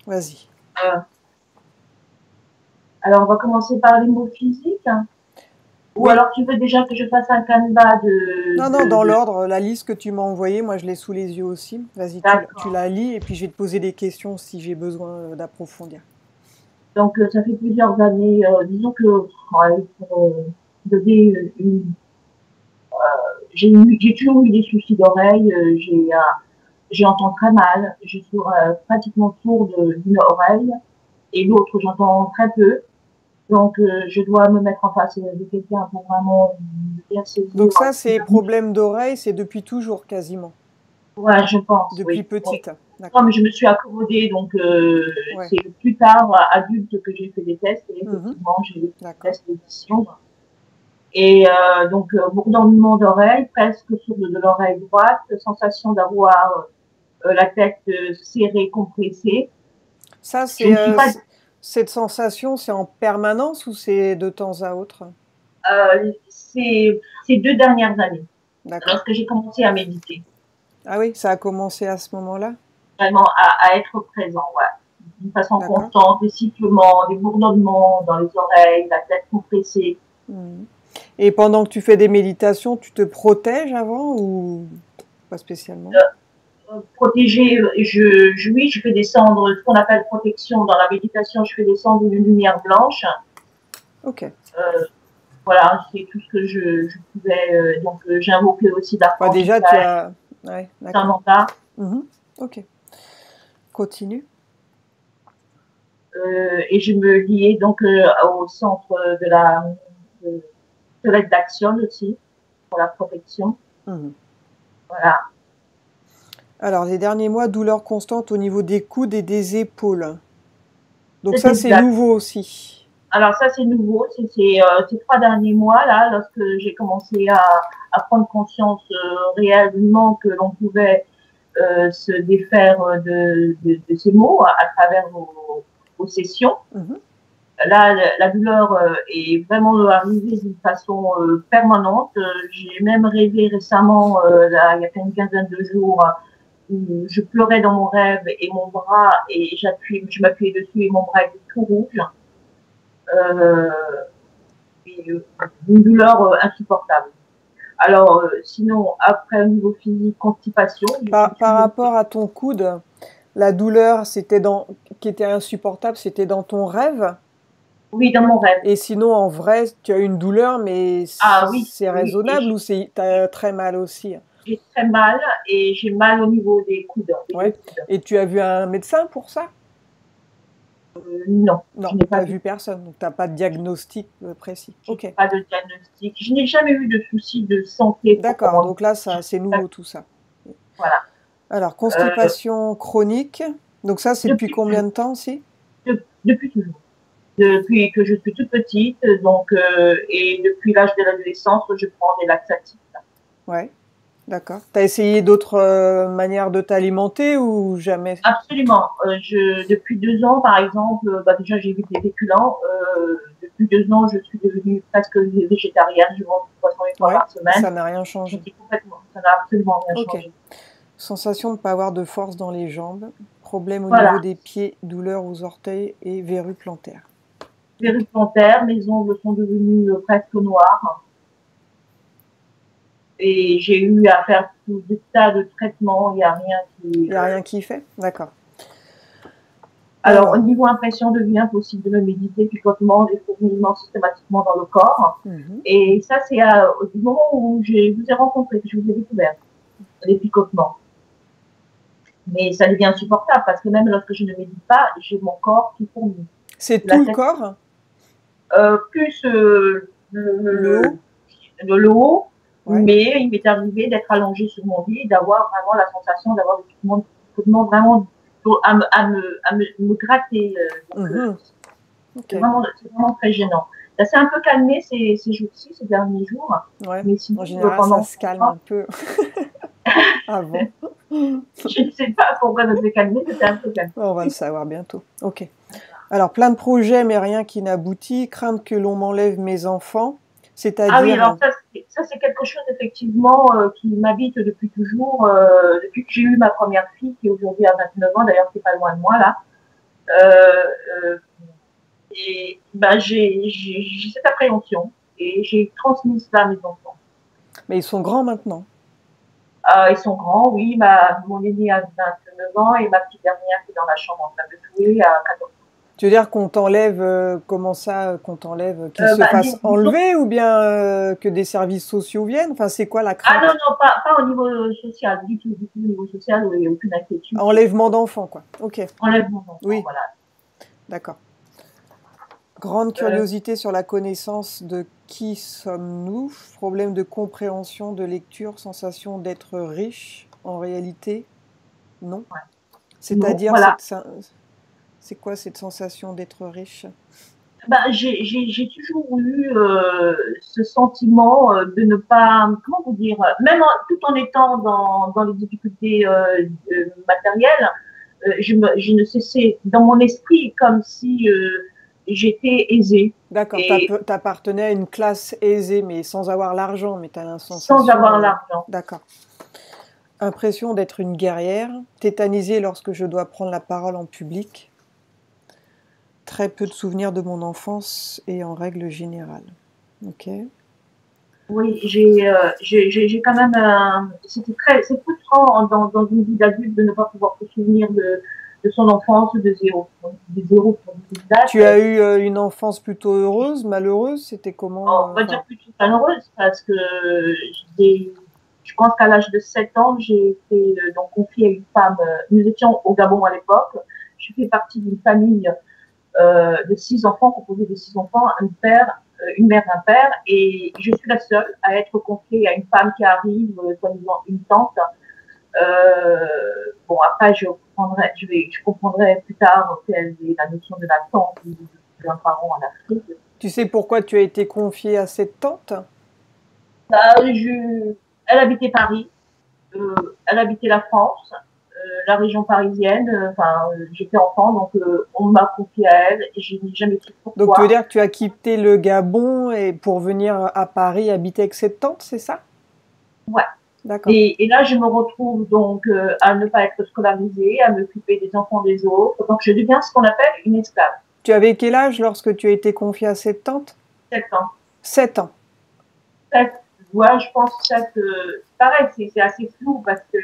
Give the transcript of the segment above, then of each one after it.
Vas-y. Euh, alors, on va commencer par les mots physiques. Ou Oui. alors, tu veux déjà que je fasse un canevas Non, non, dans l'ordre, la liste que tu m'as envoyée, moi je l'ai sous les yeux aussi. Vas-y, tu D'accord. la lis et puis je vais te poser des questions si j'ai besoin d'approfondir. Donc, ça fait plusieurs années, disons que pour donner j'ai toujours eu des soucis d'oreille. J'entends très mal. Je suis pratiquement sourde d'une oreille et l'autre, j'entends très peu. Donc, je dois me mettre en face de quelqu'un pour vraiment bien saisir Donc ça, ce qui c'est m'arrive. problème d'oreille, c'est depuis toujours quasiment, Ouais, je pense, depuis oui. Oui. petite. Non, D'accord. mais je me suis accommodée, donc Ouais. c'est plus tard, adulte, que j'ai fait des tests et Mhm. effectivement, j'ai eu des D'accord. tests d'audition. Et donc, bourdonnement d'oreille, presque sourde de l'oreille droite, sensation d'avoir la tête serrée, compressée. Ça, Je ne suis pas cette sensation, c'est en permanence ou c'est de temps à autre? ces 2 dernières années, D'accord. lorsque j'ai commencé à méditer, Ah oui, ça a commencé à ce moment-là? vraiment à être présent, ouais. D'une façon D'accord. constante, des sifflements, des bourdonnements dans les oreilles, la tête compressée. Mhm. Et pendant que tu fais des méditations, tu te protèges avant ou pas spécialement? Protéger, oui, je fais descendre ce qu'on appelle protection dans la méditation, je fais descendre une lumière blanche. Ok. Euh, voilà, c'est tout ce que je pouvais. Donc, j'ai invoqué aussi Bah d'archange déjà, tu Michael, as... Ouais, d'accord. Saint-Manda, Mhm. Ok. Continue. et je me liais donc au centre de Solette d'Action aussi, pour la protection. Mhm. Voilà. Alors, les derniers mois, douleurs constantes au niveau des coudes et des épaules. Donc C'est ça, c'est exact. nouveau aussi. Alors ça, c'est nouveau. C'est ces 3 derniers mois, là, lorsque j'ai commencé à prendre conscience réellement que l'on pouvait se défaire de ces mots à travers vos sessions. Mhm. Là, la douleur est vraiment arrivée d'une façon permanente. J'ai même rêvé récemment, là, il y a une quinzaine de jours, où je pleurais dans mon rêve et mon bras, et je m'appuyais dessus et mon bras était tout rouge. Euh, et, une douleur insupportable. Alors, sinon, après, au niveau physique, constipation, je suis Par toujours... rapport à ton coude, la douleur qui était insupportable, c'était dans ton rêve. Oui, dans mon rêve. Et sinon, en vrai, tu as une douleur, mais Ah oui, c'est oui. Et raisonnable ou t'as très mal aussi? j'ai très mal et j'ai mal au niveau des coudes, des deux Ouais. coudes. Et tu as vu un médecin pour ça? Non, je Non, n'ai tu pas as vu. vu personne, donc tu n'as pas de diagnostic précis. Je n'ai Ok. pas de diagnostic. Je n'ai jamais eu de soucis de santé D'accord, proprement dit. donc là, ça, c'est nouveau tout ça. Voilà. Alors, Euh, constipation chronique. Donc ça, c'est depuis depuis combien toujours. de temps aussi? Depuis toujours. Depuis que je suis toute petite, donc, et depuis l'âge de l'adolescence, je prends des laxatifs. Ouais, d'accord. T'as essayé d'autres manières de t'alimenter ou jamais? Absolument. Depuis 2 ans, par exemple, bah déjà j'évite les féculents. Depuis 2 ans, je suis devenue presque végétarienne. Je mange du poisson une fois Ouais, par et semaine. ça n'a rien Je changé. dis complètement. Ça n'a absolument rien Ok. changé. Sensation de ne pas avoir de force dans les jambes. Problème au niveau Voilà. des pieds, douleur aux orteils et verrues plantaires. Ok. Verrues plantaires, mes ongles sont devenus presque noirs. Et j'ai eu à faire tout des tas de traitements. Il n'y a rien Il qui. n'y a rien qui fait? D'accord. Alors, au Alors, niveau impression de vie, impossible de me méditer, picotement, des fourmillements systématiquement dans le corps. mhm. Et ça, c'est au moment où je vous ai rencontré, que je vous ai découvert, les picotements. Mais ça devient insupportable parce que même lorsque je ne médite pas, j'ai mon corps qui fourmille. C'est La tout le tête, corps, plus le haut? le haut, Ouais. mais il m'est arrivé d'être allongé sur mon lit et d'avoir vraiment la sensation d'avoir des picotements vraiment me gratter. Donc, Mhm. Ok. c'est vraiment très gênant. Ça s'est un peu calmé ces jours-ci, ces derniers jours, Ouais. mais En sinon, général, ça pendant se calme longtemps, un peu avant. je ne sais pas pourquoi ça s'est calmé, c'était un peu calme. On va le savoir bientôt. Ok. Alors, plein de projets, mais rien qui n'aboutit. Crainte que l'on m'enlève mes enfants. Ah oui, C'est-à-dire, alors ça c'est quelque chose effectivement qui m'habite depuis toujours, depuis que j'ai eu ma première fille, qui aujourd'hui a 29 ans, d'ailleurs c'est pas loin de moi là. Euh, et ben, j'ai cette appréhension et j'ai transmis cela à mes enfants. Mais ils sont grands maintenant. Ils sont grands, oui. Mon aîné a 29 ans et ma petite dernière qui est dans la chambre en train de jouer à 14 ans. Tu veux dire qu'on t'enlève, comment ça, qu'on t'enlève, qu'ils se fassent Disons, enlever ou bien que des services sociaux viennent? Enfin, c'est quoi la ah non, crainte? non, pas au niveau social, du tout au niveau social, où il n'y a aucune inquiétude. Enlèvement d'enfants, quoi. Ok. Enlèvement d'enfants, Oui, voilà. d'accord. Grande Euh, curiosité sur la connaissance de qui sommes-nous? Problème de compréhension, de lecture, sensation d'être riche. En réalité, non. ouais. Non, C'est-à-dire, voilà. c'est quoi cette sensation d'être riche? J'ai toujours eu ce sentiment de ne pas, comment vous dire, tout en étant dans les difficultés matérielles, je ne cessais dans mon esprit comme si j'étais aisée D'accord, et t'appartenais à une classe aisée, mais sans avoir l'argent, mais t'as la sans sensation... avoir l'argent. D'accord. Impression d'être une guerrière, tétanisée lorsque je dois prendre la parole en public. Très peu de souvenirs de mon enfance et en règle générale. Ok. Oui, j'ai quand même, c'est frustrant dans une vie d'adulte de ne pas pouvoir se souvenir de son enfance de zéro pour une Tu date. as eu une enfance plutôt heureuse, malheureuse? C'était comment On va dire plutôt malheureuse parce que j'ai, je pense qu'à l'âge de 7 ans, j'ai été donc confiée à une femme. Nous étions au Gabon à l'époque. Je fais partie d'une famille de 6 enfants, composée de 6 enfants, un père, une mère, un père, et je suis la seule à être confiée à une femme qui arrive, soi-disant une tante. Bon, après, je comprendrai plus tard quelle est la notion de la tante ou d'un parent en Afrique. Tu sais pourquoi tu as été confiée à cette tante? Bah, elle habitait Paris, elle habitait la France, la région parisienne. J'étais enfant, donc on m'a confié à elle et je n'ai jamais su Donc tu veux pourquoi. dire que tu as quitté le Gabon et pour venir à Paris habiter avec cette tante, c'est ça? Ouais. D'accord. Et là, je me retrouve donc à ne pas être scolarisée, à m'occuper des enfants des autres. Donc, je deviens ce qu'on appelle une esclave. Tu avais quel âge lorsque tu as été confiée à cette tante? 7 ans. 7 ans. 7, ouais, je pense 7. Pareil, c'est assez flou parce que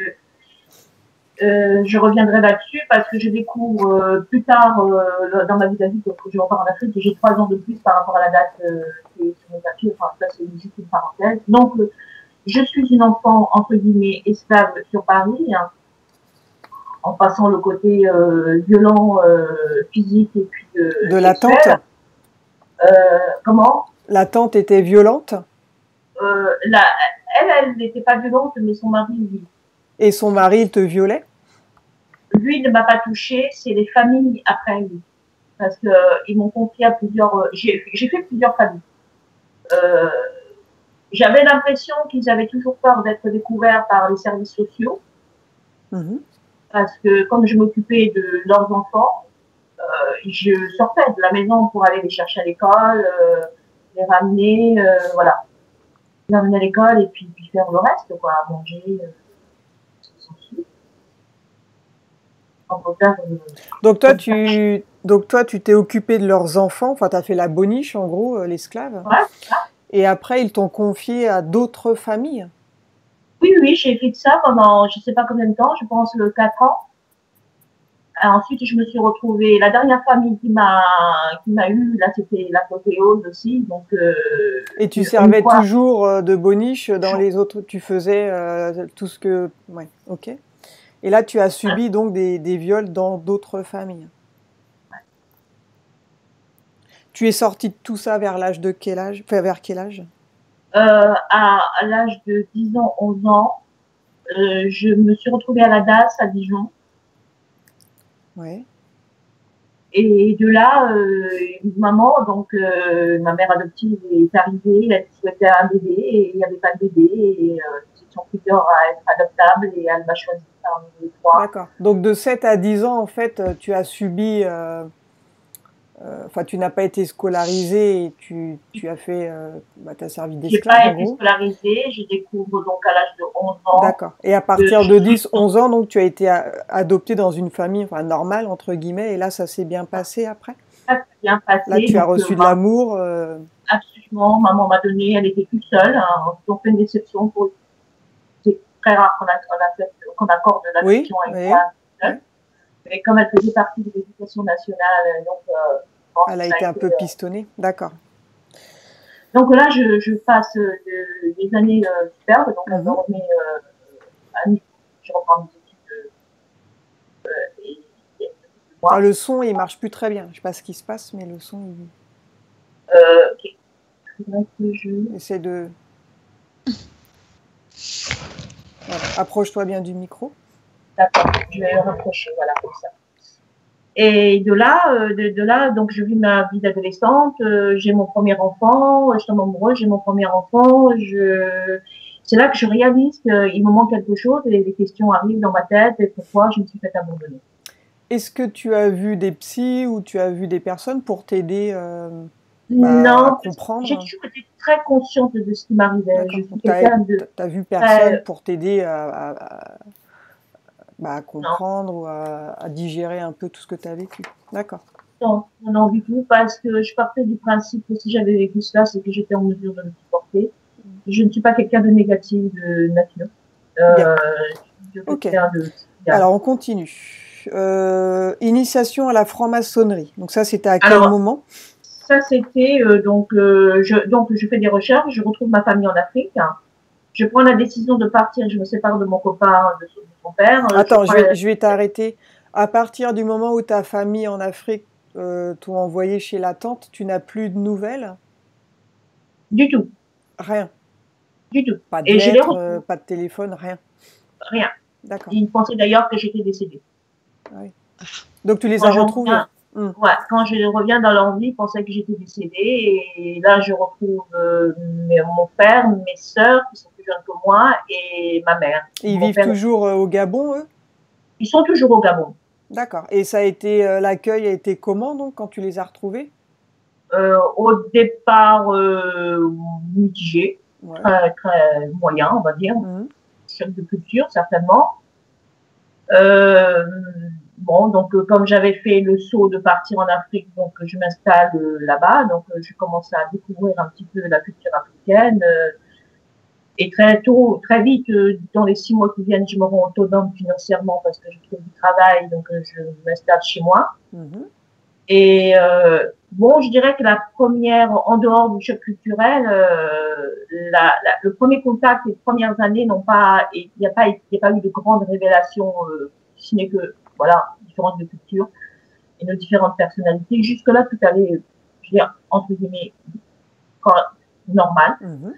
je reviendrai là-dessus parce que je découvre plus tard dans ma vie d'adulte que je repars en Afrique et j'ai 3 ans de plus par rapport à la date qui est sur mes papiers. Enfin, ça, c'est juste une parenthèse. Donc, je suis une enfant, entre guillemets, esclave sur Paris, hein, en passant le côté violent, physique et puis De la tante? sexuel. Comment La tante était violente? la, Elle n'était pas violente, mais son mari, lui. Et son mari te violait? Lui ne m'a pas touchée, c'est les familles après lui. Parce qu'ils m'ont confié à plusieurs... J'ai fait plusieurs familles. Euh, J'avais l'impression qu'ils avaient toujours peur d'être découverts par les services sociaux. Mmh. Parce que comme je m'occupais de leurs enfants, je sortais de la maison pour aller les chercher à l'école, les ramener, voilà. Les ramener à l'école et puis faire le reste, quoi, manger, Donc toi, tu t'es occupé de leurs enfants, enfin, tu as fait la boniche, en gros, l'esclave. ouais. Et après, ils t'ont confié à d'autres familles. Oui, oui, j'ai fait ça pendant, je sais pas combien de temps, je pense 4 ans. Ensuite, je me suis retrouvée, la dernière famille qui m'a eu, là, c'était l'apothéose aussi, donc, Et tu une servais fois, toujours de boniche dans les autres, tu faisais tout ce que... Ouais, ok. Et là, tu as subi donc des viols dans d'autres familles. Tu es sortie de tout ça vers l'âge de quel âge? Enfin, vers quel âge? à l'âge de 10 ans, 11 ans, je me suis retrouvée à la DAS à Dijon. Ouais. Et de là, maman, donc ma mère adoptive est arrivée, elle souhaitait un bébé et il n'y avait pas de bébé et ils sont plusieurs à être adoptables et elle m'a choisi parmi les 3. D'accord. Donc de 7 à 10 ans, en fait, tu as subi Enfin, tu n'as pas été scolarisé et tu as fait, t'as servi J'ai d'esclave pas en été gros. scolarisée, je découvre donc à l'âge de 11 ans D'accord. Et à que partir je de suis 10-11 ans, donc tu as été adopté dans une famille, enfin normale entre guillemets, et là ça s'est bien passé après. pas bien Là, passée, tu as donc reçu de l'amour. absolument, maman m'a donné, elle était toute seule, hein, donc une déception pour c'est très rare qu'on accorde Oui, l'affection à une oui, femme seule. ouais. Mais comme elle faisait partie de l'éducation nationale, donc je pense Elle que a ça a été un été. peu pistonnée. D'accord. Donc là, je passe des années superbes, donc elle me Mhm. remet à niveau. Je reprends mes études et, et Ah, moi. le son, il marche plus très bien. Je sais pas ce qui se passe, mais le son, Ok. Faudrait que il essaie de. Voilà. Approche-toi bien du micro. D'accord, je vais le rapprocher, voilà, comme ça. Et de là, donc je vis ma vie d'adolescente, j'ai mon premier enfant, je tombe amoureuse, j'ai mon premier enfant, c'est là que je réalise qu'il me manque quelque chose et les questions arrivent dans ma tête et pourquoi je me suis fait abandonner. Est-ce que tu as vu des psys ou tu as vu des personnes pour t'aider à Non, parce que j'ai comprendre? toujours été très consciente de ce qui m'arrivait. Je D'accord. suis Donc, tu quelqu'un de n'as vu personne très, pour t'aider à non, comprendre ou à digérer un peu tout ce que tu as vécu. D'accord. non, non, du tout, parce que je partais du principe que si j'avais vécu cela, c'est que j'étais en mesure de le supporter. Je ne suis pas quelqu'un de négatif de nature. Bien. Euh, je suis Ok. quelqu'un de bien. Alors, on continue. Initiation à la franc-maçonnerie. Donc ça, c'était à quel Alors, moment? ça, c'était donc je fais des recherches, je retrouve ma famille en Afrique. Je prends la décision de partir, je me sépare de mon copain, de son père. Je Attends, prends je vais t'arrêter. À partir du moment où ta famille en Afrique t'ont envoyé chez la tante, tu n'as plus de nouvelles? du tout, Rien. du tout. Pas de Et je les lettres, retrouve, pas de téléphone, rien. rien. D'accord. Ils pensaient d'ailleurs que j'étais décédée. Ah oui. Donc tu les Quand as je retrouvés. reviens, ouais, quand je reviens dans leur vie, ils pensaient que j'étais décédée. Et là, je retrouve mon père, mes sœurs qui sont plus jeunes que moi et ma mère. Et ils Mon vivent père, toujours au Gabon, eux? ils sont toujours au Gabon. D'accord. Et ça a été l'accueil a été comment donc quand tu les as retrouvés? Au départ, mitigé, Ouais. très, très moyen, on va dire. Mhm. Choc de culture, certainement. Euh, bon, donc comme j'avais fait le saut de partir en Afrique, donc je m'installe là-bas, donc je commence à découvrir un petit peu la culture africaine. Et très tôt, très vite, dans les 6 mois qui viennent, je me rends autonome financièrement parce que je trouve du travail, donc je m'installe chez moi. Mhm. Et bon, je dirais que la première, en dehors du choc culturel, le premier contact, les premières années n'ont pas, il n'y a pas, il n'y a pas eu de grandes révélations, si ce n'est que, voilà, différences de culture et nos différentes personnalités. Jusque-là, tout allait, je veux dire, entre guillemets, normal. Mhm.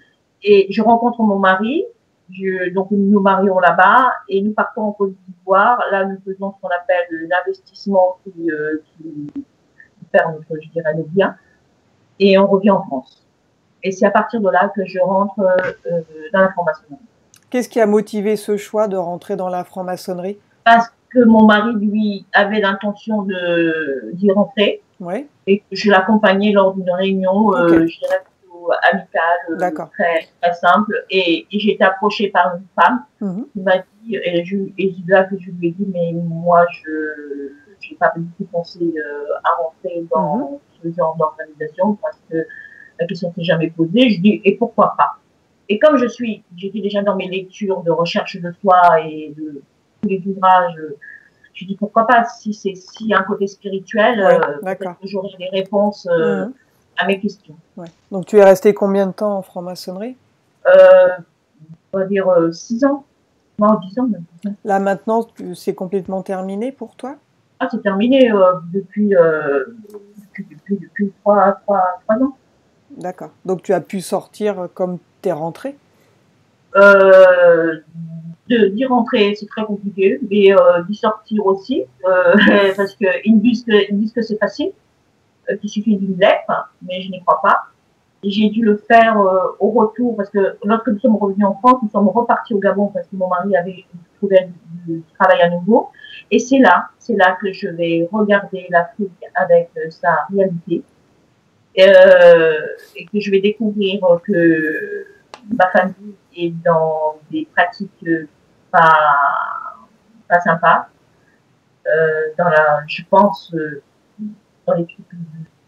Et je rencontre mon mari, donc nous nous marions là-bas et nous partons en Côte d'Ivoire. Là, nous faisons ce qu'on appelle l'investissement qui faire notre, je dirais, nos biens, et on revient en France. Et c'est à partir de là que je rentre dans la franc-maçonnerie. Qu'est-ce qui a motivé ce choix de rentrer dans la franc-maçonnerie? Parce que mon mari, lui, avait l'intention d'y rentrer, Oui. et que je l'accompagnais lors d'une réunion, Ok. je dirais plutôt amicale, D'accord. très, très simple. Et j'ai été approchée par une femme Mhm. qui m'a dit, et là que je lui ai dit, mais moi, je n'ai pas du tout pensé à rentrer Mhm. dans ce genre d'organisation parce que la question s'est jamais posée. Je dis, et pourquoi pas? Et comme j'étais déjà dans mes lectures de recherche de soi et de tous les ouvrages, je dis pourquoi pas, si un côté spirituel, Ouais, peut-être d'accord. que j'aurai des réponses Mhm. à mes questions. Ouais. Donc tu es resté combien de temps en franc-maçonnerie? On va dire 6 ans, non, 10 ans même. Là maintenant, c'est complètement terminé pour toi? Ah, c'est terminé depuis 3 ans. D'accord. Donc tu as pu sortir comme tu es rentré? Euh, d'y rentrer, c'est très compliqué, mais d'y sortir aussi, parce qu'ils me disent que c'est facile, qu'il suffit d'une lettre, mais je n'y crois pas. j'ai dû le faire au retour parce que lorsque nous sommes revenus en France, nous sommes repartis au Gabon parce que mon mari avait trouvé du travail à nouveau. Et c'est là que je vais regarder l'Afrique avec sa réalité et que je vais découvrir que ma famille est dans des pratiques pas, pas sympas. Dans la, je pense, dans les trucs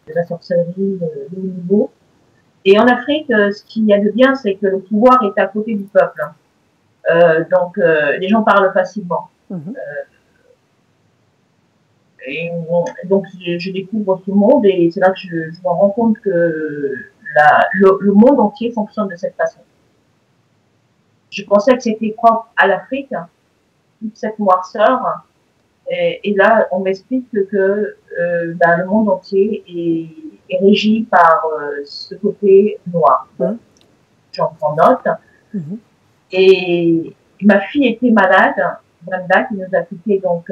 de la sorcellerie de haut niveau. Et en Afrique, ce qu'il y a de bien, c'est que le pouvoir est à côté du peuple. Donc, les gens parlent facilement. Et donc, je découvre ce monde et c'est là que je me rends compte que le monde entier fonctionne de cette façon. Je pensais que c'était propre à l'Afrique, toute cette noirceur. Et là, on m'explique que le monde entier est régi par ce côté noir. Bon, j'en prends note. Et ma fille était malade, Brenda, qui nous a quittés donc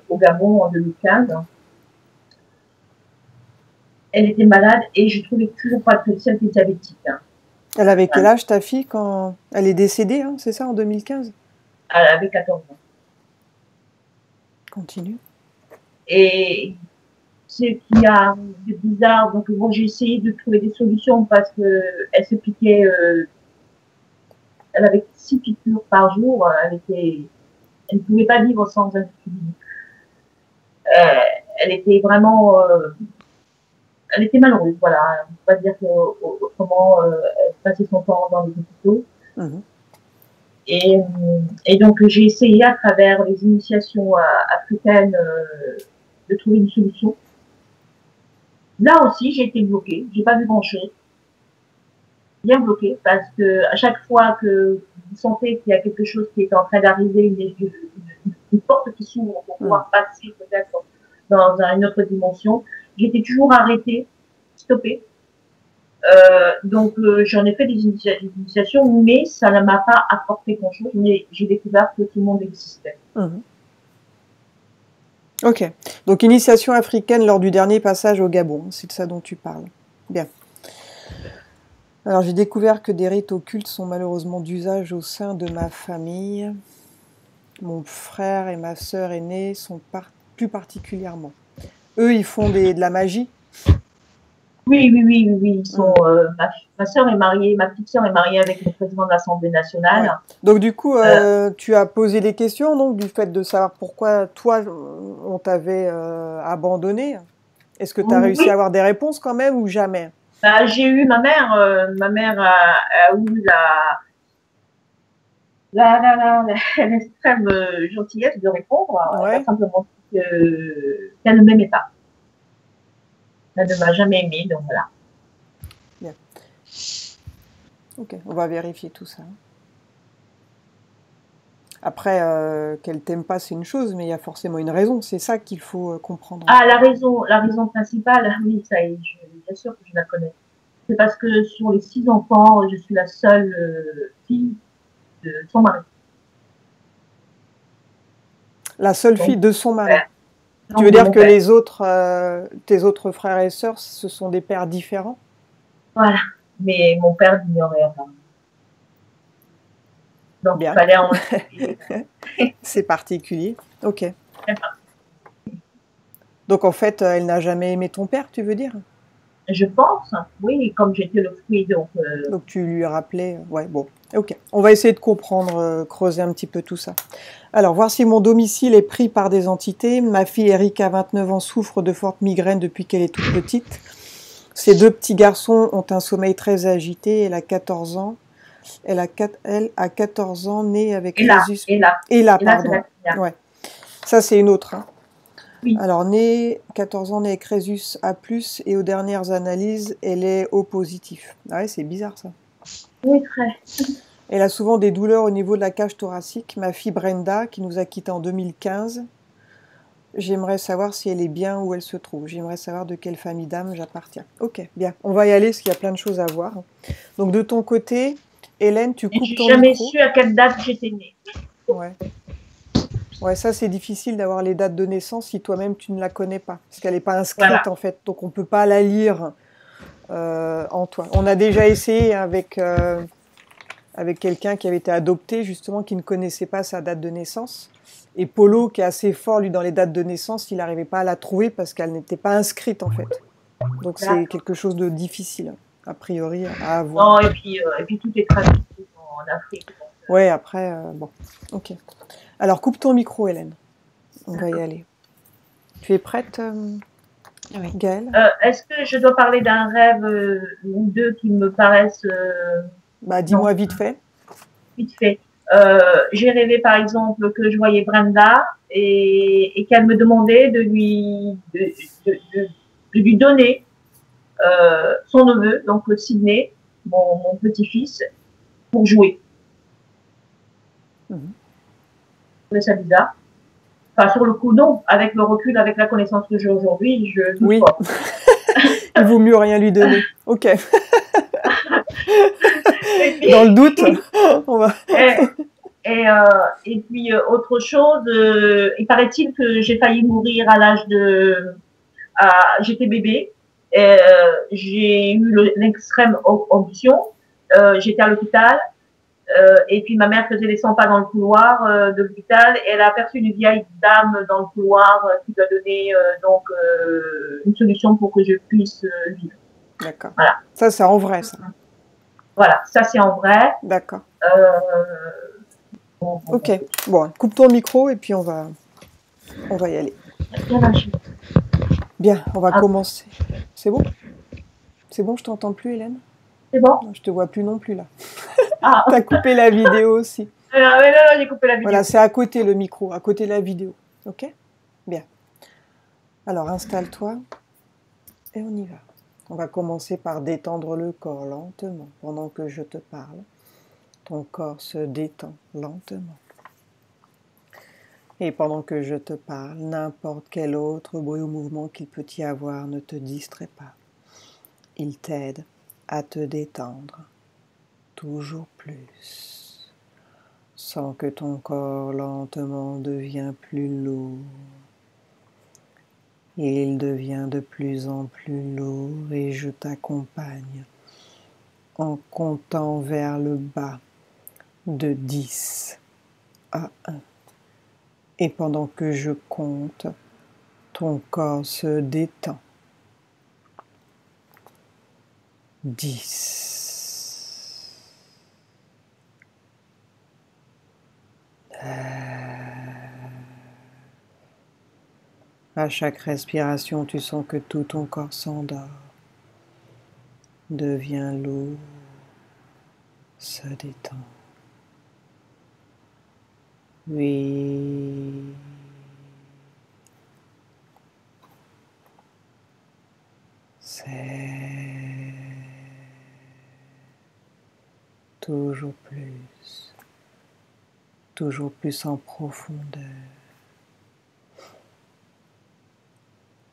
au Gabon en 2015. Elle était malade et je trouvais toujours pas de celle qui était diabétique. Elle avait quel âge ta fille quand elle est décédée, hein, c'est ça, en 2015? Elle avait 14 ans. Continue. Et ce qui a de bizarre, donc bon, j'ai essayé de trouver des solutions parce que elle se piquait, elle avait 6 piqûres par jour, elle ne pouvait pas vivre sans insuline. Elle était vraiment, elle était malheureuse, voilà. On peut pas dire autrement, elle passait son temps dans les hôpitaux. Et donc, j'ai essayé à travers les initiations africaines de trouver une solution. Là aussi, j'ai été bloquée. J'ai pas vu grand-chose. Bien bloquée parce que à chaque fois que vous sentez qu'il y a quelque chose qui est en train d'arriver, une porte qui s'ouvre pour pouvoir passer peut-être dans une autre dimension, j'étais toujours arrêtée, stoppée. Donc j'en ai fait des initiations, mais ça ne m'a pas apporté grand-chose. Mais j'ai découvert que tout le monde existait. Ok. Donc initiation africaine lors du dernier passage au Gabon, c'est de ça dont tu parles. Bien. Alors j'ai découvert que des rites occultes sont malheureusement d'usage au sein de ma famille. Mon frère et ma sœur aînée sont plus particulièrement. Eux, ils font de la magie? Oui. Ils sont, ma sœur est mariée, ma petite sœur est mariée avec le président de l'Assemblée nationale. Ouais. Donc du coup, tu as posé des questions donc du fait de savoir pourquoi toi on t'avait abandonné. Est-ce que tu as réussi à avoir des réponses quand même ou jamais? Bah, j'ai eu ma mère a eu l'extrême gentillesse de répondre. Elle a simplement dit qu'elle ne m'aimait pas. Elle ne m'a jamais aimée, donc voilà. Bien. Ok, on va vérifier tout ça. Après, qu'elle t'aime pas, c'est une chose, mais il y a forcément une raison. C'est ça qu'il faut comprendre. Ah, la raison principale, oui, ça y est, bien sûr que je la connais. C'est parce que sur les 6 enfants, je suis la seule fille de son mari. La seule fille de son mari. Tu veux dire que les autres, tes autres frères et sœurs, ce sont des pères différents? Voilà, mais mon père l'ignorait. Donc, il fallait en... C'est particulier. Ok. Donc, en fait, elle n'a jamais aimé ton père, tu veux dire? Je pense, oui, comme j'étais le fruit, donc... Donc, tu lui rappelais... Ouais, bon, ok. On va essayer de comprendre, creuser un petit peu tout ça. Alors, voir si mon domicile est pris par des entités. Ma fille Erika, 29 ans, souffre de fortes migraines depuis qu'elle est toute petite. Ses 2 petits garçons ont un sommeil très agité. Elle a 14 ans. Elle a 14 ans, née avec Crésus. Et là, pardon. Ouais. Ça, c'est une autre. Hein. Oui. Alors, née, 14 ans, née avec Crésus A+, et aux dernières analyses, elle est O positif. Ah ouais, c'est bizarre, ça. Oui, très. Elle a souvent des douleurs au niveau de la cage thoracique. Ma fille Brenda, qui nous a quittés en 2015, j'aimerais savoir si elle est bien où elle se trouve. J'aimerais savoir de quelle famille d'âme j'appartiens. Ok, bien. On va y aller, parce qu'il y a plein de choses à voir. Donc, de ton côté... Hélène, tu coupes ton micro. J'ai jamais su à quelle date j'étais née. Ouais. Ouais, ça c'est difficile d'avoir les dates de naissance si toi-même tu ne la connais pas, parce qu'elle n'est pas inscrite en fait, donc on ne peut pas la lire en toi. On a déjà essayé avec quelqu'un qui avait été adopté, justement, qui ne connaissait pas sa date de naissance. Et Polo, qui est assez fort, lui, dans les dates de naissance, il n'arrivait pas à la trouver parce qu'elle n'était pas inscrite, en fait. Donc c'est quelque chose de difficile, a priori, à avoir. Non, et puis tout est traduit en Afrique. Donc, Ouais, après, bon, ok. Alors, coupe ton micro, Hélène. On va y aller. Tu es prête, Oui. Gaëlle? Est-ce que je dois parler d'un rêve ou deux qui me paraissent Bah, dis-moi vite fait. vite fait? J'ai rêvé par exemple que je voyais Brenda et qu'elle me demandait de lui donner son neveu, donc Sydney, mon petit-fils, pour jouer. Mais c'est bizarre. Enfin, sur le coup, non. Avec le recul, avec la connaissance que j'ai aujourd'hui, je doute Oui. pas. Il vaut mieux rien lui donner. Ok. Dans le doute, on va. Et puis autre chose, il paraît-il que j'ai failli mourir à l'âge de, j'étais bébé, j'ai eu l'extrême option, j'étais à l'hôpital. Et puis ma mère faisait les 100 pas dans le couloir de l'hôpital et elle a aperçu une vieille dame dans le couloir qui lui a donné une solution pour que je puisse vivre. D'accord. Voilà. Ça, c'est en vrai, ça. Voilà, ça c'est en vrai. D'accord. Bon, ok. Bon, coupe ton micro et puis on va y aller. Bien, on va commencer. C'est bon? C'est bon, je t'entends plus, Hélène? C'est bon? Non, je te vois plus non plus là. Ah. T'as coupé la vidéo aussi. Non, j'ai coupé la vidéo. Voilà, c'est à côté le micro, à côté de la vidéo. Ok? Bien. Alors, installe-toi et on y va. On va commencer par détendre le corps lentement. Pendant que je te parle, ton corps se détend lentement. Et pendant que je te parle, n'importe quel autre bruit ou mouvement qu'il peut y avoir ne te distrait pas. Il t'aide à te détendre toujours plus, sans que ton corps lentement devienne plus lourd. Il devient de plus en plus lourd et je t'accompagne en comptant vers le bas de 10 à 1. Et pendant que je compte, ton corps se détend. 10. À chaque respiration, tu sens que tout ton corps s'endort, devient lourd, se détend. 8. C'est toujours plus en profondeur.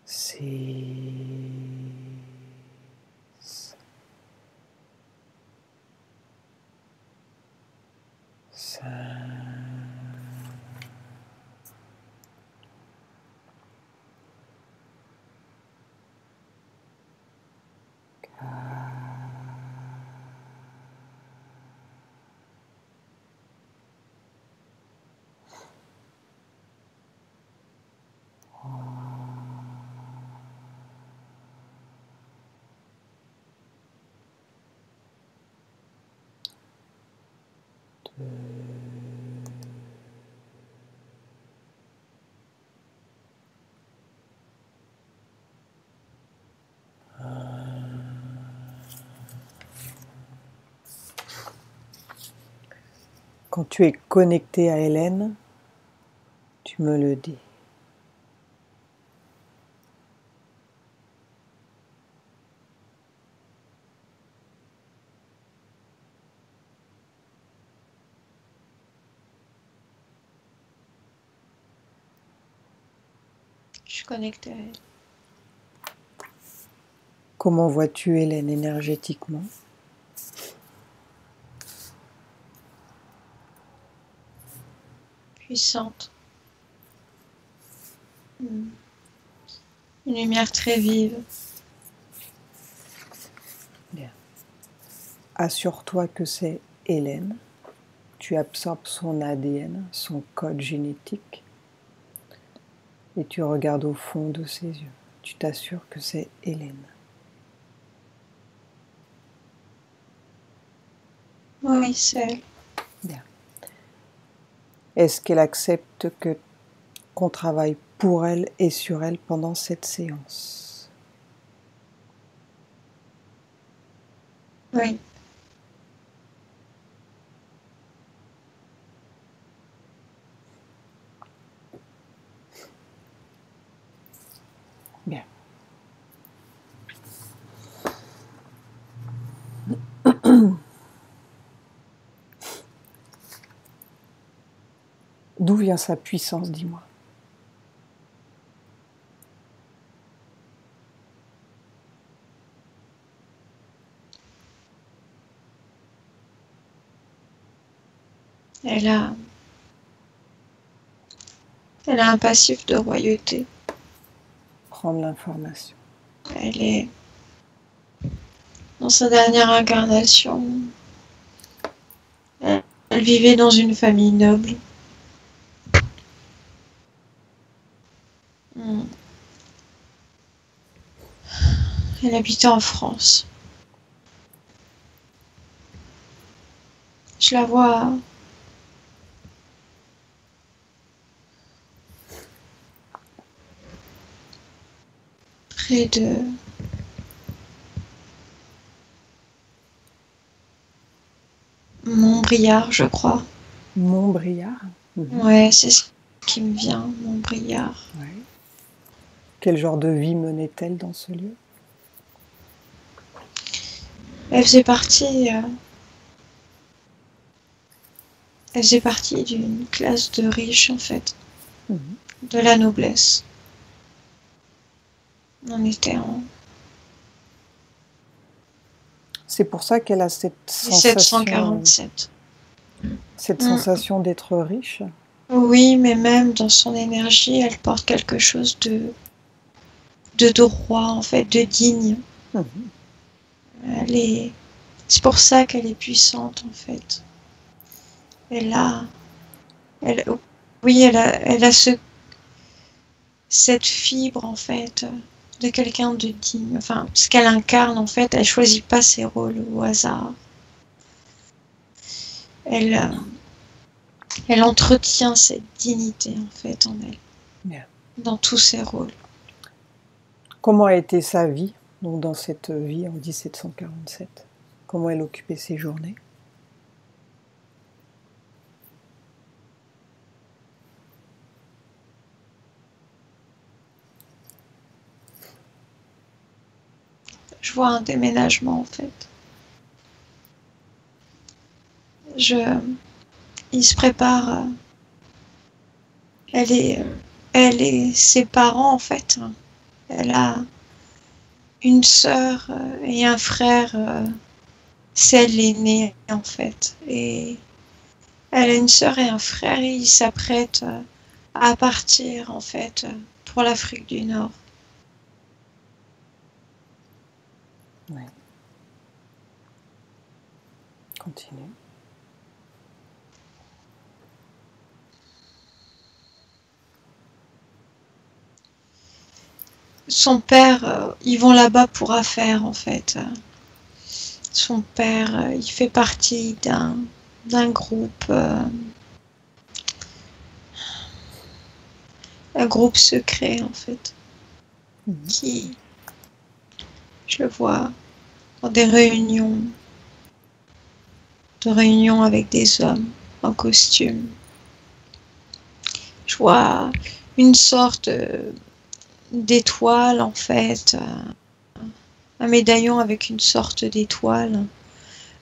6. 5. 2. Quand tu es connecté à Hélène, tu me le dis. Je suis connectée à elle. Comment vois-tu Hélène énergétiquement? Puissante. Une lumière très vive. assure-toi que c'est Hélène. Tu absorbes son ADN, son code génétique, et tu regardes au fond de ses yeux. Tu t'assures que c'est Hélène. Oui, c'est elle. Bien. Est-ce qu'elle accepte qu'on travaille pour elle et sur elle pendant cette séance? Oui. Bien. D'où vient sa puissance, dis-moi? Elle a, elle a un passif de royauté. Prendre l'information. Elle est dans sa dernière incarnation. Elle vivait dans une famille noble. Elle habitait en France. Je la vois près de Montbriard, je crois. Montbriard. Ouais, c'est ce qui me vient, Montbriard. Ouais. Quel genre de vie menait-elle dans ce lieu? Elle faisait partie, elle faisait partie d'une classe de riches, en fait, de la noblesse. On était en C'est pour ça qu'elle a cette sensation, 1747. cette sensation d'être riche. Oui, mais même dans son énergie, elle porte quelque chose de droit, en fait, de digne. Elle est... C'est pour ça qu'elle est puissante, en fait. Oui, elle a cette fibre, en fait, de quelqu'un de digne. Enfin, ce qu'elle incarne, en fait, elle choisit pas ses rôles au hasard. Elle entretient cette dignité, en fait, en elle. Bien. Dans tous ses rôles. Comment a été sa vie, donc dans cette vie en 1747? Comment elle occupait ses journées? Je vois un déménagement, en fait. Il se prépare. Elle et ses parents, en fait. Elle a une sœur et un frère. C'est elle l'aînée, en fait. Et elle a une sœur et un frère et ils s'apprêtent à partir, en fait, pour l'Afrique du Nord. Oui. Continue. Son père, ils vont là-bas pour affaires, en fait. Son père, il fait partie d'un groupe, un groupe secret, en fait, qui, je le vois dans des réunions avec des hommes en costume. Je vois une sorte d'étoile, en fait, un médaillon avec une sorte d'étoile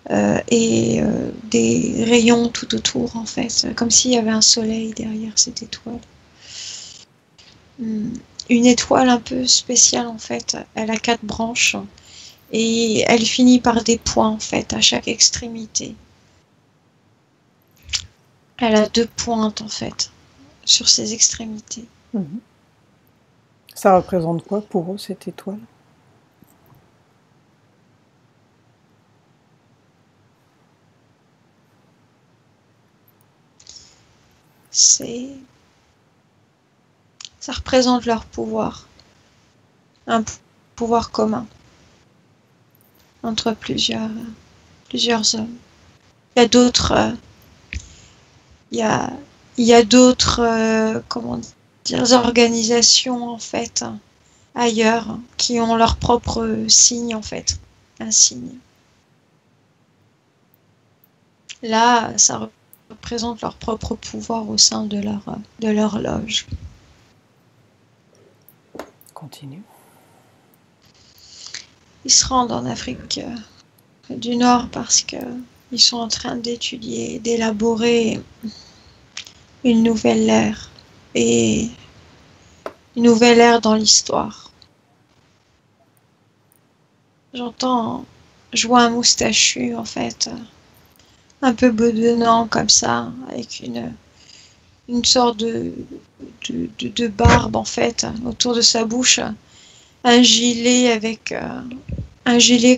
et des rayons tout autour, en fait, comme s'il y avait un soleil derrière cette étoile. Une étoile un peu spéciale, en fait. Elle a 4 branches et elle finit par des points, en fait, à chaque extrémité. Elle a 2 pointes, en fait, sur ses extrémités. Ça représente quoi pour eux, cette étoile? ça représente leur pouvoir, un pouvoir commun entre plusieurs hommes. Il y a d'autres, il y a d'autres, comment dire, organisations en fait ailleurs qui ont leur propre signe en fait, un signe. Là, ça représente leur propre pouvoir au sein de leur loge. Continue. Ils se rendent en Afrique du Nord parce que ils sont en train d'étudier, d'élaborer une nouvelle ère et une nouvelle ère dans l'histoire. Je vois un moustachu en fait, un peu bedonnant comme ça, avec une sorte de barbe en fait autour de sa bouche, un gilet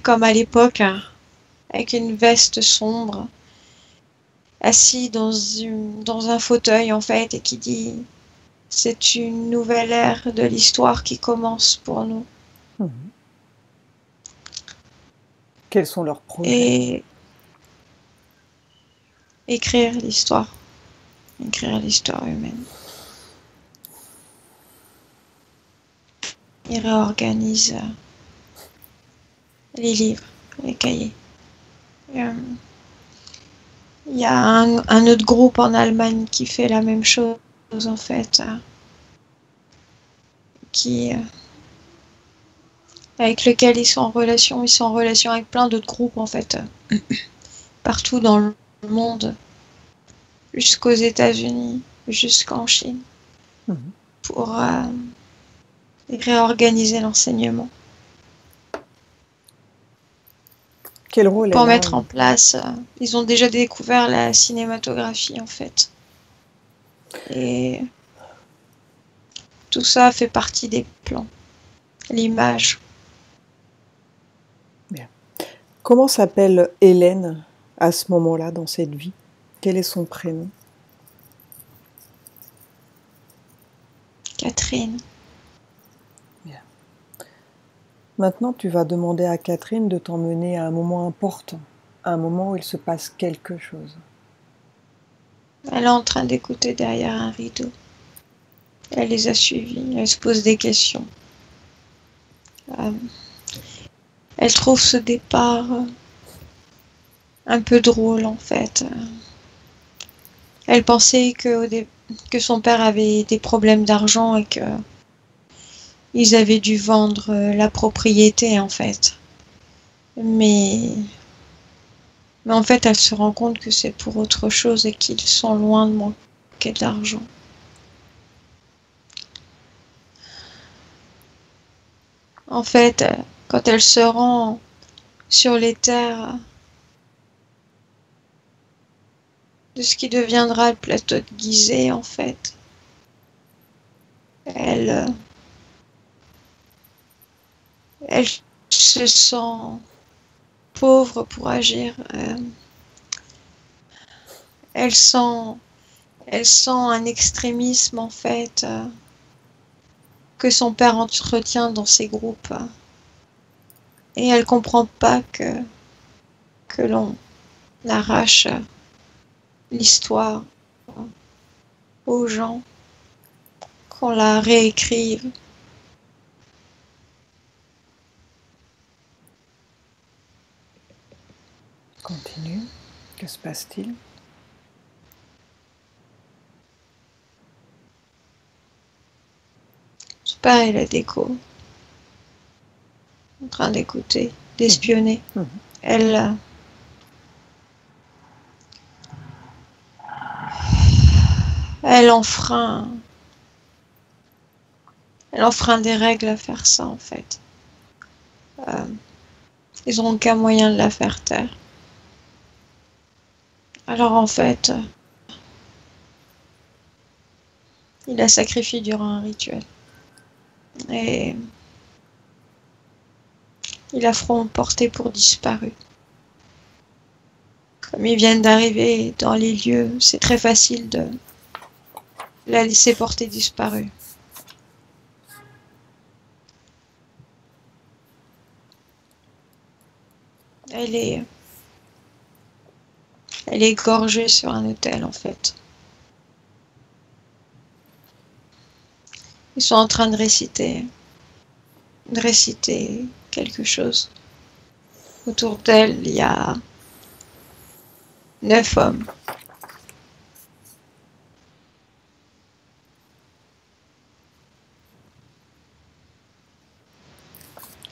comme à l'époque, avec une veste sombre, assis dans un fauteuil en fait, et qui dit c'est une nouvelle ère de l'histoire qui commence pour nous. Mmh. Quels sont leurs projets? Et écrire l'histoire humaine. Ils réorganisent les livres, les cahiers. Il y a un autre groupe en Allemagne qui fait la même chose en fait, avec lequel ils sont en relation. Ils sont en relation avec plein d'autres groupes en fait, partout dans le monde, jusqu'aux États-Unis, jusqu'en Chine, pour réorganiser l'enseignement. Quel rôle pour elle a mettre en place. Ils ont déjà découvert la cinématographie en fait. Et tout ça fait partie des plans. L'image. Bien. Comment s'appelle Hélène à ce moment-là dans cette vie? Quel est son prénom? Catherine. Bien. Maintenant, tu vas demander à Catherine de t'emmener à un moment important, à un moment où il se passe quelque chose. Elle est en train d'écouter derrière un rideau. Elle les a suivis, elle se pose des questions. Elle trouve ce départ un peu drôle en fait. Elle pensait que son père avait des problèmes d'argent et que ils avaient dû vendre la propriété en fait. Mais en fait, elle se rend compte que c'est pour autre chose et qu'ils sont loin de manquer d'argent. En fait, quand elle se rend sur les terres de ce qui deviendra le plateau de Gizeh, en fait, elle se sent pauvre pour agir. Elle sent un extrémisme, en fait, que son père entretient dans ses groupes. Et elle comprend pas que l'on arrache l'histoire aux gens, qu'on la réécrive. Continue. Que se passe-t-il? Son père et la déco, en train d'écouter, d'espionner. Elle enfreint des règles à faire ça en fait. Ils n'ont aucun moyen de la faire taire. Alors en fait, il la sacrifie durant un rituel. Et ils la feront porter pour disparue. Comme ils viennent d'arriver dans les lieux, c'est très facile l'a laissé porter disparu. Elle est égorgée sur un autel en fait. Ils sont en train de réciter quelque chose. Autour d'elle, il y a 9 hommes.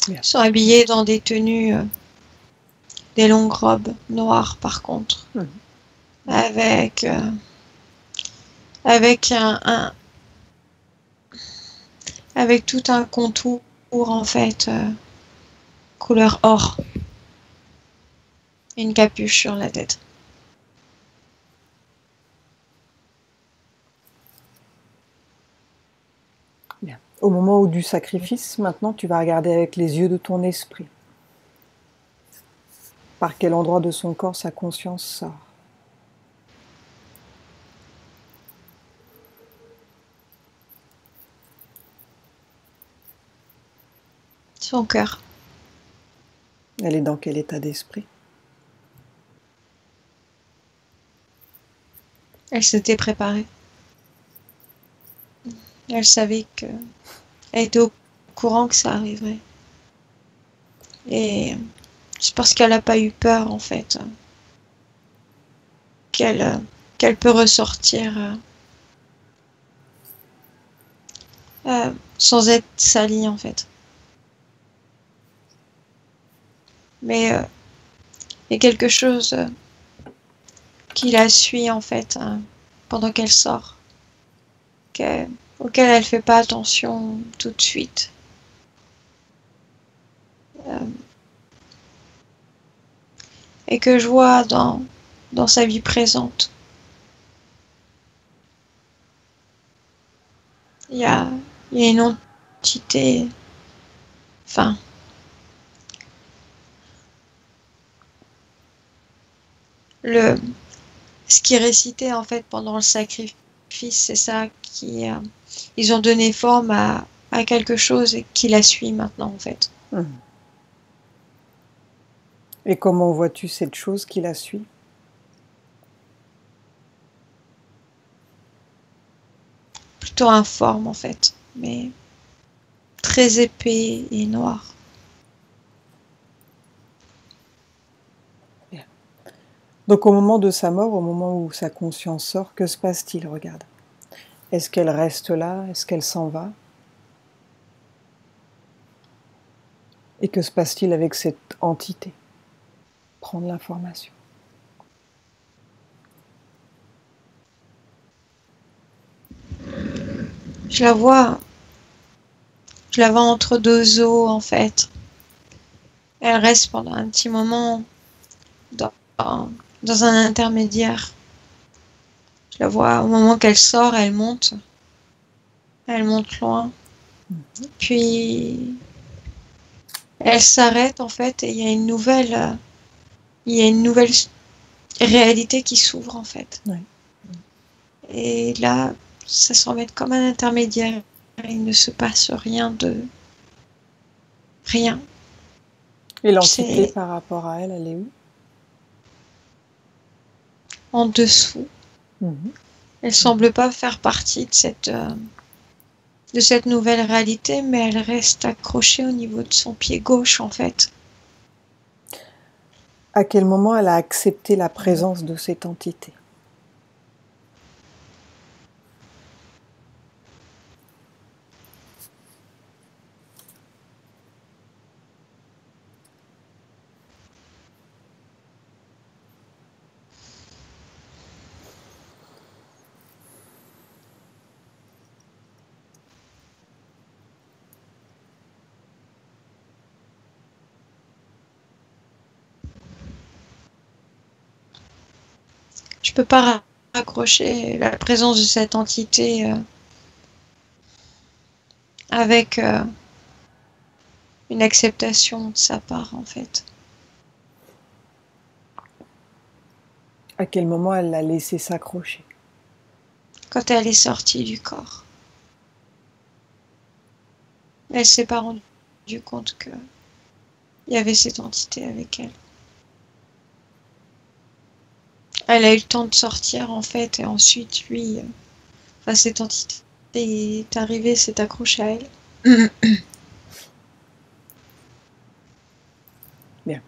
Ils sont habillés dans des tenues, des longues robes noires par contre, avec avec tout un contour en fait, couleur or, et une capuche sur la tête. Bien. Au moment où du sacrifice, maintenant, tu vas regarder avec les yeux de ton esprit. Par quel endroit de son corps sa conscience sort. Son cœur. Elle est dans quel état d'esprit? Elle s'était préparée. Elle savait que... Elle était au courant que ça arriverait. Et c'est parce qu'elle n'a pas eu peur, en fait, qu'elle peut ressortir sans être salie, en fait. Mais il y a quelque chose qui la suit, en fait, pendant qu'elle sort, auquel elle fait pas attention tout de suite. Et que je vois dans sa vie présente. Il y a une entité, enfin, ce qui est récité en fait pendant le sacrifice, c'est ça qui ils ont donné forme à quelque chose qui la suit maintenant en fait. Et comment vois-tu cette chose qui la suit? Plutôt informe en fait, mais très épais et noir. Bien. Donc au moment de sa mort, au moment où sa conscience sort, que se passe-t-il? Regarde. Est-ce qu'elle reste là? Est-ce qu'elle s'en va? Et que se passe-t-il avec cette entité? Prendre l'information. Je la vois entre deux eaux en fait. Elle reste pendant un petit moment dans un intermédiaire. Je la vois au moment qu'elle sort, elle monte loin. Puis elle s'arrête en fait et il y a une nouvelle réalité qui s'ouvre en fait. Oui. Et là, ça semble être comme un intermédiaire. Il ne se passe rien. Et l'entité par rapport à elle, elle est où? En dessous. Elle semble pas faire partie de cette nouvelle réalité, mais elle reste accrochée au niveau de son pied gauche en fait. À quel moment elle a accepté la présence de cette entité? Je peux pas raccrocher la présence de cette entité avec une acceptation de sa part en fait. À quel moment elle l'a laissé s'accrocher? quand elle est sortie du corps. Elle s'est pas rendue compte que il y avait cette entité avec elle. Elle a eu le temps de sortir en fait et ensuite lui, enfin cette entité est arrivée, s'est accrochée à elle. Bien.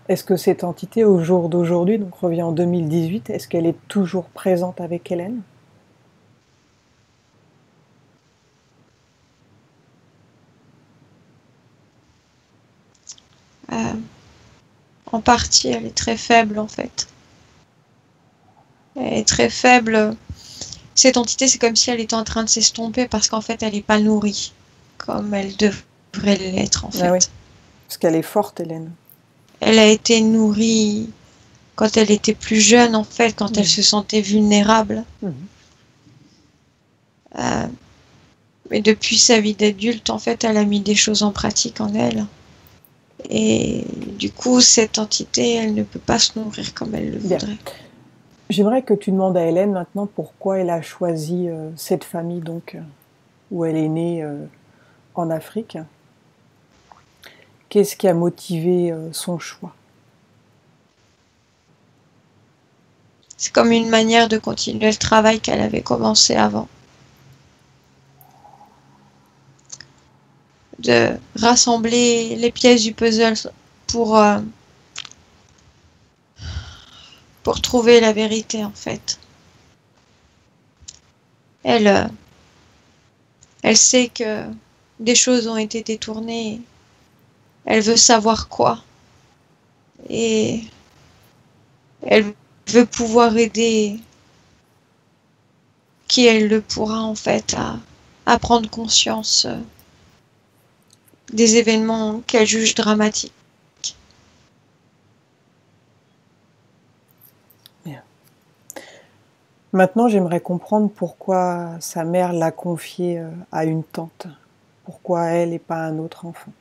Est-ce que cette entité, au jour d'aujourd'hui, donc revient en 2018, est-ce qu'elle est toujours présente avec Hélène? En partie, elle est très faible en fait. Elle est très faible. Cette entité, c'est comme si elle était en train de s'estomper parce qu'en fait, elle n'est pas nourrie comme elle devrait l'être en fait. Ah oui, parce qu'elle est forte, Hélène. Elle a été nourrie quand elle était plus jeune en fait, quand elle se sentait vulnérable. Mais depuis sa vie d'adulte, en fait, elle a mis des choses en pratique en elle. Et du coup, cette entité, elle ne peut pas se nourrir comme elle le voudrait. J'aimerais que tu demandes à Hélène maintenant pourquoi elle a choisi cette famille donc où elle est née en Afrique. Qu'est-ce qui a motivé son choix? C'est comme une manière de continuer le travail qu'elle avait commencé avant. De rassembler les pièces du puzzle pour trouver la vérité en fait. Elle sait que des choses ont été détournées. Elle veut savoir quoi. Et elle veut pouvoir aider qui elle le pourra en fait à prendre conscience des événements qu'elle juge dramatiques. Bien. Maintenant, j'aimerais comprendre pourquoi sa mère l'a confiée à une tante. Pourquoi elle et pas un autre enfant?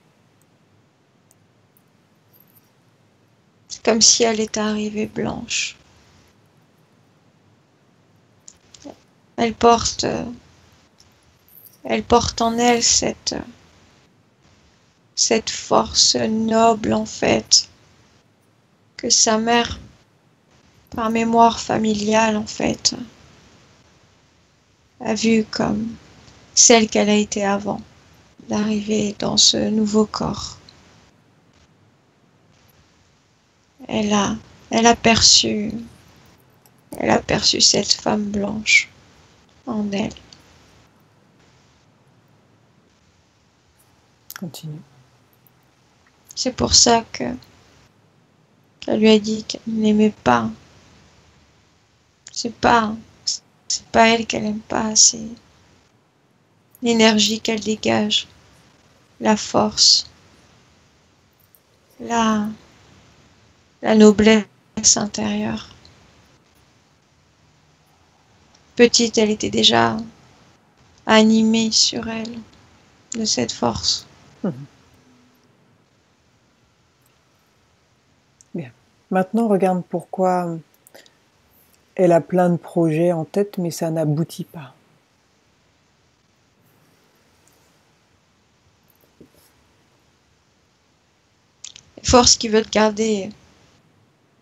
C'est comme si elle était arrivée blanche. Elle porte en elle cette force noble en fait que sa mère, par mémoire familiale en fait, a vue comme celle qu'elle a été avant d'arriver dans ce nouveau corps. Elle a perçu cette femme blanche en elle. Continue. C'est pour ça qu'elle lui a dit qu'elle n'aimait pas. C'est pas elle qu'elle aime pas, c'est l'énergie qu'elle dégage, la force, la noblesse intérieure. Petite, elle était déjà animée sur elle de cette force. Bien. Maintenant, regarde pourquoi elle a plein de projets en tête, mais ça n'aboutit pas. Les forces qui veulent garder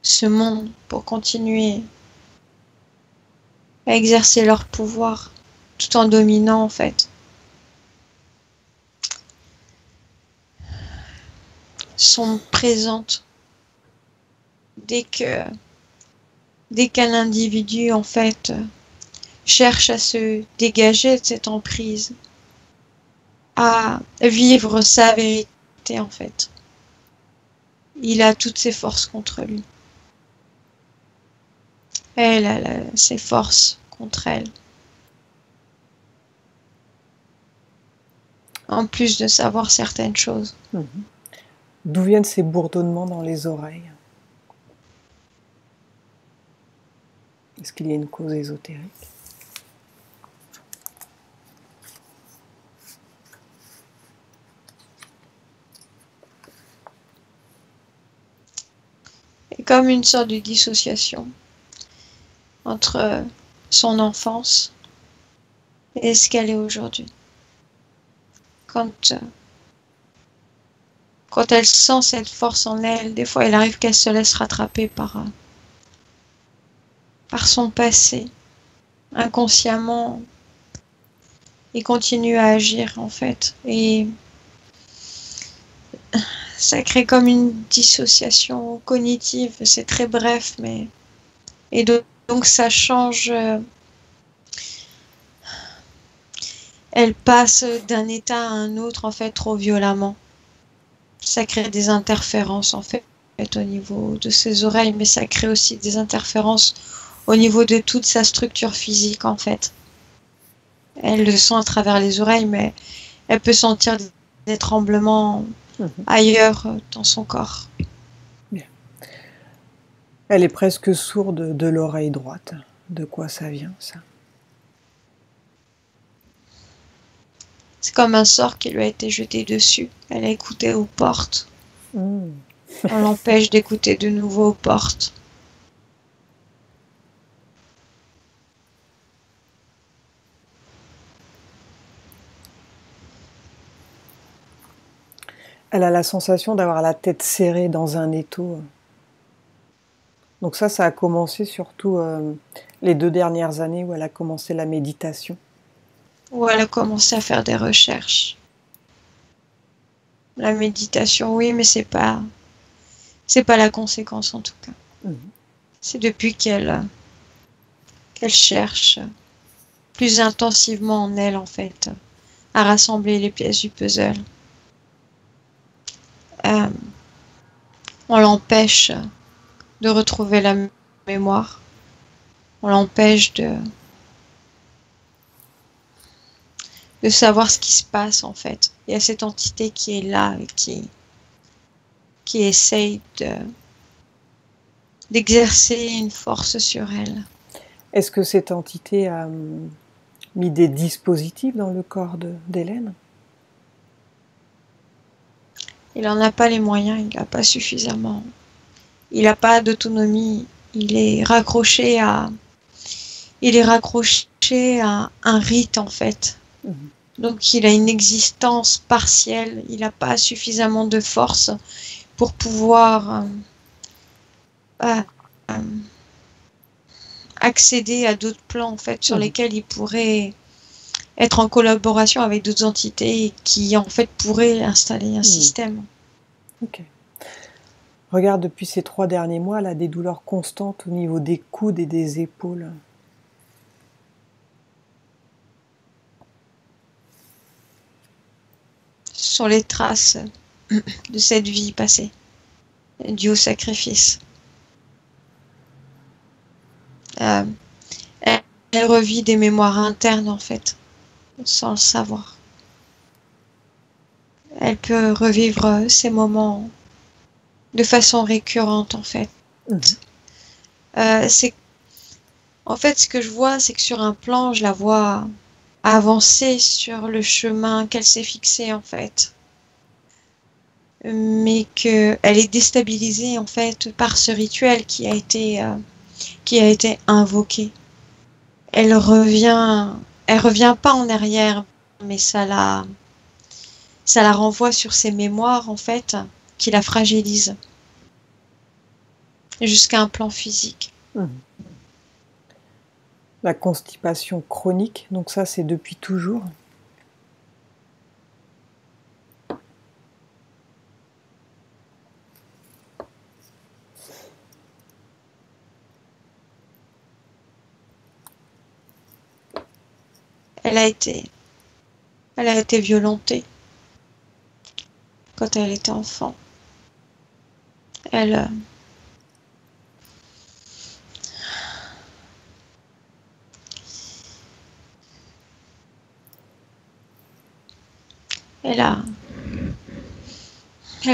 ce monde pour continuer à exercer leur pouvoir tout en dominant en fait. Sont présentes dès qu'un individu en fait cherche à se dégager de cette emprise, à vivre sa vérité en fait. Il a toutes ses forces contre lui. Elle a ses forces contre elle. En plus de savoir certaines choses. D'où viennent ces bourdonnements dans les oreilles? Est-ce qu'il y a une cause ésotérique? Et comme une sorte de dissociation entre son enfance et ce qu'elle est aujourd'hui. Quand elle sent cette force en elle, des fois, il arrive qu'elle se laisse rattraper par son passé, inconsciemment, et continue à agir, en fait. Et ça crée comme une dissociation cognitive, c'est très bref, mais... Et donc ça change... Elle passe d'un état à un autre, en fait, trop violemment. Ça crée des interférences, en fait, au niveau de ses oreilles, mais ça crée aussi des interférences au niveau de toute sa structure physique, en fait. Elle le sent à travers les oreilles, mais elle peut sentir des tremblements ailleurs dans son corps. Bien. Elle est presque sourde de l'oreille droite. De quoi ça vient, ça? C'est comme un sort qui lui a été jeté dessus. Elle a écouté aux portes. On l'empêche d'écouter de nouveau aux portes. Elle a la sensation d'avoir la tête serrée dans un étau. Donc ça a commencé surtout les 2 dernières années où elle a commencé la méditation. Où elle a commencé à faire des recherches. La méditation, oui, mais c'est pas la conséquence en tout cas. C'est depuis qu'elle cherche plus intensivement en elle, en fait, à rassembler les pièces du puzzle. On l'empêche de retrouver la mémoire. On l'empêche de savoir ce qui se passe, en fait. Il y a cette entité qui est là et qui essaye d'exercer une force sur elle. Est-ce que cette entité a mis des dispositifs dans le corps d'Hélène? Il n'en a pas les moyens, il n'a pas suffisamment. Il n'a pas d'autonomie. Il est raccroché à un rite, en fait. Donc il a une existence partielle. Il n'a pas suffisamment de force pour pouvoir accéder à d'autres plans, en fait, sur lesquels il pourrait être en collaboration avec d'autres entités qui, en fait, pourraient installer un système. Ok. Regarde, depuis ces 3 derniers mois, elle a des douleurs constantes au niveau des coudes et des épaules. Sur les traces de cette vie passée, due au sacrifice. Elle revit des mémoires internes, en fait, sans le savoir. Elle peut revivre ces moments de façon récurrente, en fait. En fait, ce que je vois, c'est que sur un plan, je la vois avancer sur le chemin qu'elle s'est fixé, en fait. Mais qu'elle est déstabilisée, en fait, par ce rituel qui a été invoqué. Elle revient pas en arrière, mais ça la renvoie sur ses mémoires, en fait, qui la fragilisent. Jusqu'à un plan physique. La constipation chronique, donc ça c'est depuis toujours. Elle a été violentée quand elle était enfant. Elle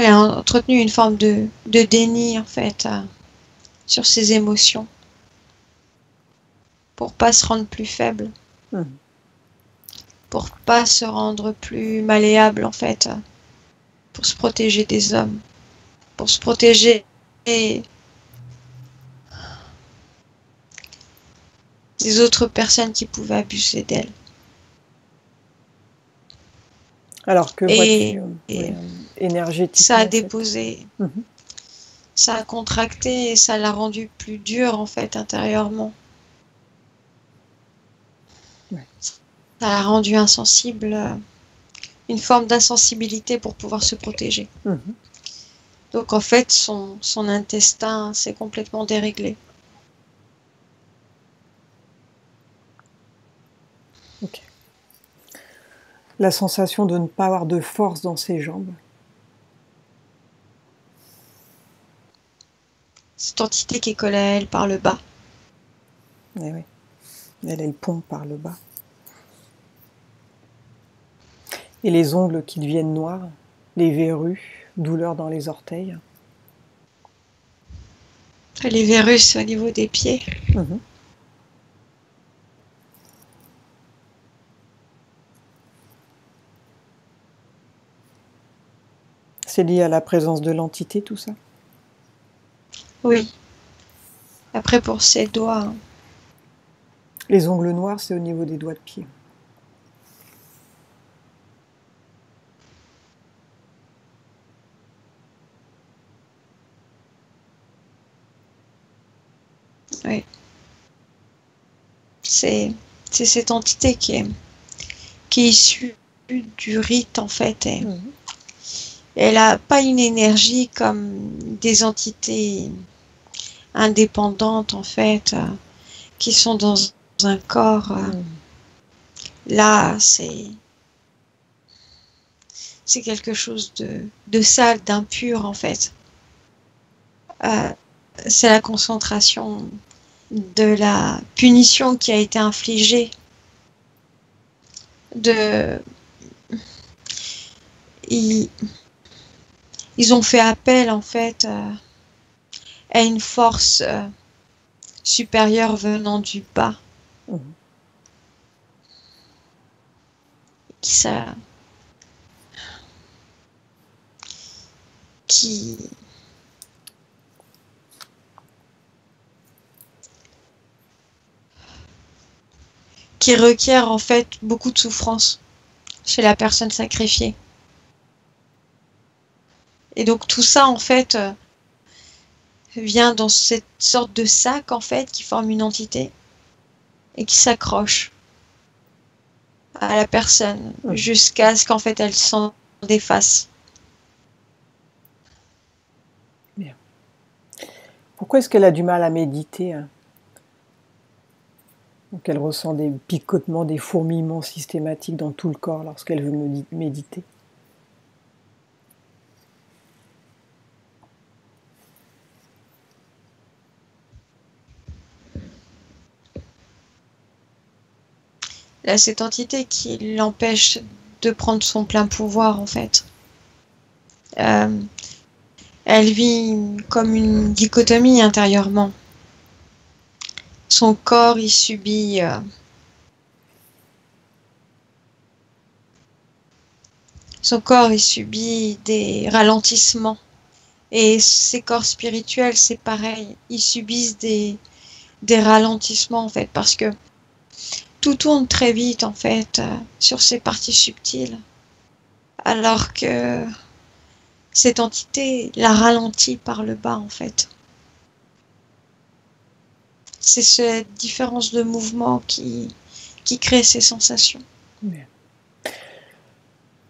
a entretenu une forme de déni, en fait, sur ses émotions, pour pas se rendre plus faible, pour pas se rendre plus malléable, en fait, pour se protéger des hommes, pour se protéger des autres personnes qui pouvaient abuser d'elle. Alors que Et, vois-tu, et oui, ça a énergétiquement, déposé, Mhm. ça a contracté et ça l'a rendu plus dur en fait intérieurement. Ouais. Ça l'a rendu insensible, une forme d'insensibilité pour pouvoir se protéger. Mhm. Donc en fait, son intestin s'est complètement déréglé. Ok. La sensation de ne pas avoir de force dans ses jambes. Cette entité qui est collée à elle par le bas. Eh oui. Elle est le pont par le bas. Et les ongles qui deviennent noirs, les verrues, douleur dans les orteils. Les virus au niveau des pieds. Mhm. C'est lié à la présence de l'entité, tout ça? Oui. Après, pour ses doigts, Les ongles noirs, c'est au niveau des doigts de pied. oui. C'est cette entité qui est issue du rite, en fait. Et Mhm. elle n'a pas une énergie comme des entités indépendantes, en fait, qui sont dans un corps. Mhm. Là, c'est quelque chose de sale, d'impur, en fait. Euh, c'est la concentration de la punition qui a été infligée. Ils ont fait appel, en fait, à une force supérieure venant du bas. Mhm. Qui, qui, qui requiert en fait beaucoup de souffrance chez la personne sacrifiée. Et donc tout ça en fait vient dans cette sorte de sac en fait qui forme une entité et qui s'accroche à la personne Mhm. jusqu'à ce qu'en fait elle s'en défasse. Bien. Pourquoi est-ce qu'elle a du mal à méditer, hein? Donc elle ressent des picotements, des fourmillements systématiques dans tout le corps lorsqu'elle veut méditer. Là, cette entité qui l'empêche de prendre son plein pouvoir en fait. Elle vit comme une dichotomie intérieurement. Son corps, il subit des ralentissements. Et ses corps spirituels, c'est pareil. Ils subissent des ralentissements, en fait, parce que tout tourne très vite, en fait, sur ces parties subtiles. Alors que cette entité la ralentit par le bas, en fait. C'est cette différence de mouvement qui crée ces sensations. Bien.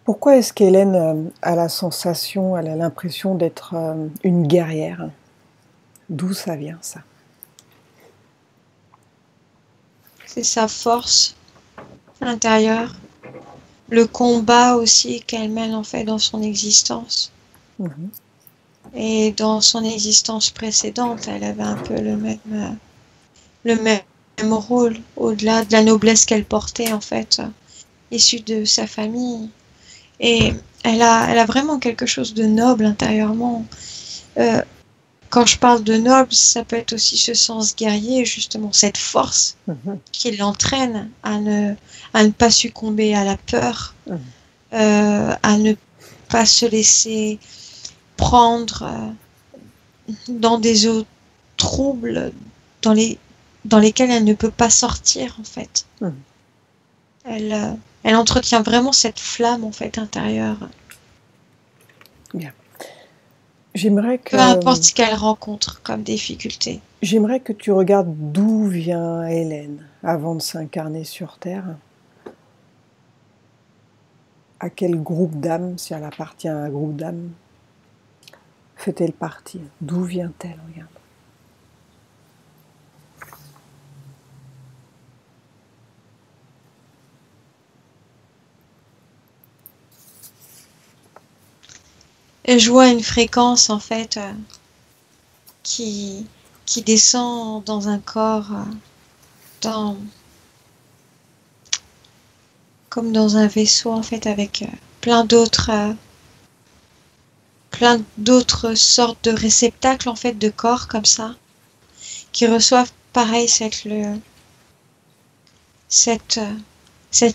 Pourquoi est-ce qu'Hélène a la sensation, elle a l'impression d'être une guerrière? D'où ça vient, ça? C'est sa force intérieure, le combat aussi qu'elle mène en fait dans son existence. Mhm. Et dans son existence précédente, elle avait un peu le même rôle, au-delà de la noblesse qu'elle portait en fait, issue de sa famille. Et elle a vraiment quelque chose de noble intérieurement. Euh, Quand je parle de noble, ça peut être aussi ce sens guerrier, justement, cette force Mhm. qui l'entraîne à ne pas succomber à la peur, Mhm. à ne pas se laisser prendre dans des eaux troubles dans lesquelles elle ne peut pas sortir, en fait. Mhm. Elle entretient vraiment cette flamme en fait intérieure. Bien. J'aimerais Peu importe ce qu'elle rencontre comme difficulté. J'aimerais que tu regardes d'où vient Hélène avant de s'incarner sur Terre. À quel groupe d'âmes, si elle appartient à un groupe d'âmes, fait-elle partie? D'où vient-elle? Regarde. Et je vois une fréquence en fait qui descend dans un corps, comme dans un vaisseau en fait avec plein d'autres sortes de réceptacles en fait de corps comme ça qui reçoivent pareil cette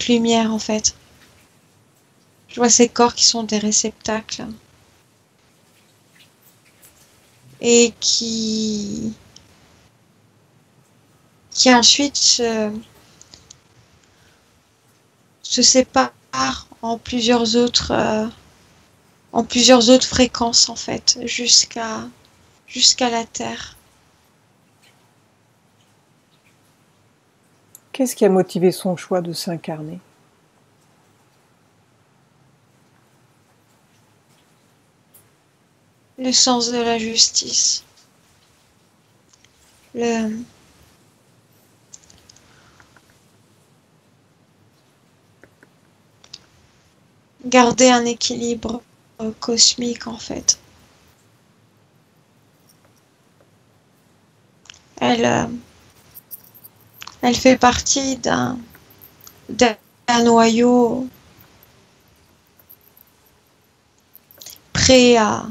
lumière en fait. Je vois ces corps qui sont des réceptacles et qui ensuite se séparent en plusieurs autres fréquences en fait jusqu'à la Terre. Qu'est-ce qui a motivé son choix de s'incarner? Le sens de la justice. Garder un équilibre cosmique en fait. Elle fait partie d'un noyau prêt à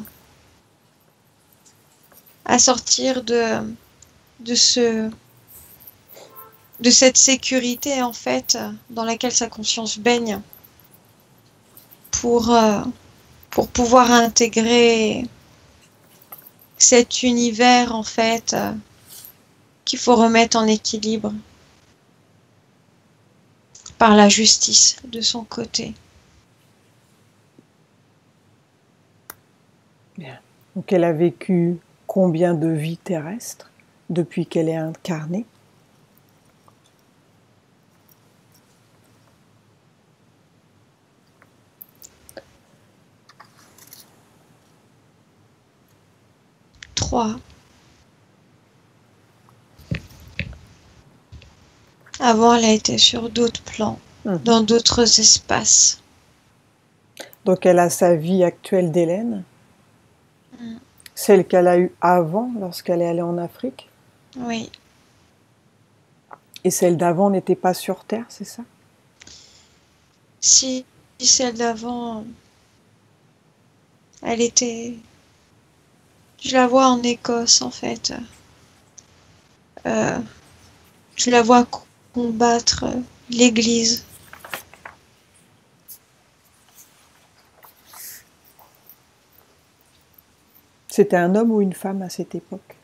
sortir de cette sécurité en fait dans laquelle sa conscience baigne pour pouvoir intégrer cet univers en fait qu'il faut remettre en équilibre par la justice de son côté. Bien. Donc elle a vécu combien de vies terrestres depuis qu'elle est incarnée? Trois. Avant, elle a été sur d'autres plans, dans d'autres espaces. Donc elle a sa vie actuelle d'Hélène, celle qu'elle a eue avant lorsqu'elle est allée en Afrique. Oui. Et celle d'avant n'était pas sur Terre, c'est ça? Si celle d'avant, elle était... Je la vois en Écosse en fait. Je la vois combattre l'Église. C'était un homme ou une femme à cette époque?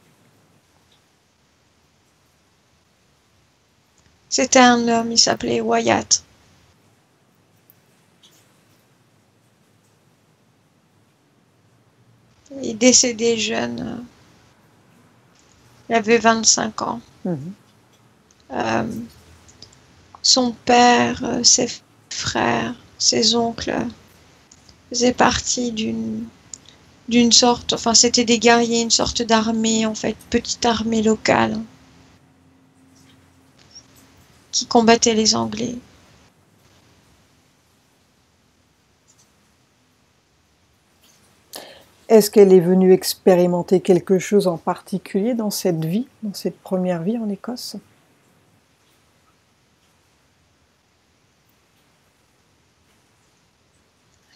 C'était un homme, il s'appelait Wyatt. Il est décédé jeune. Il avait 25 ans. Son père, ses frères, ses oncles faisaient partie d'une sorte, enfin c'était des guerriers, une sorte d'armée en fait, petite armée locale qui combattait les Anglais. Est-ce qu'elle est venue expérimenter quelque chose en particulier dans cette vie, dans cette première vie en Écosse?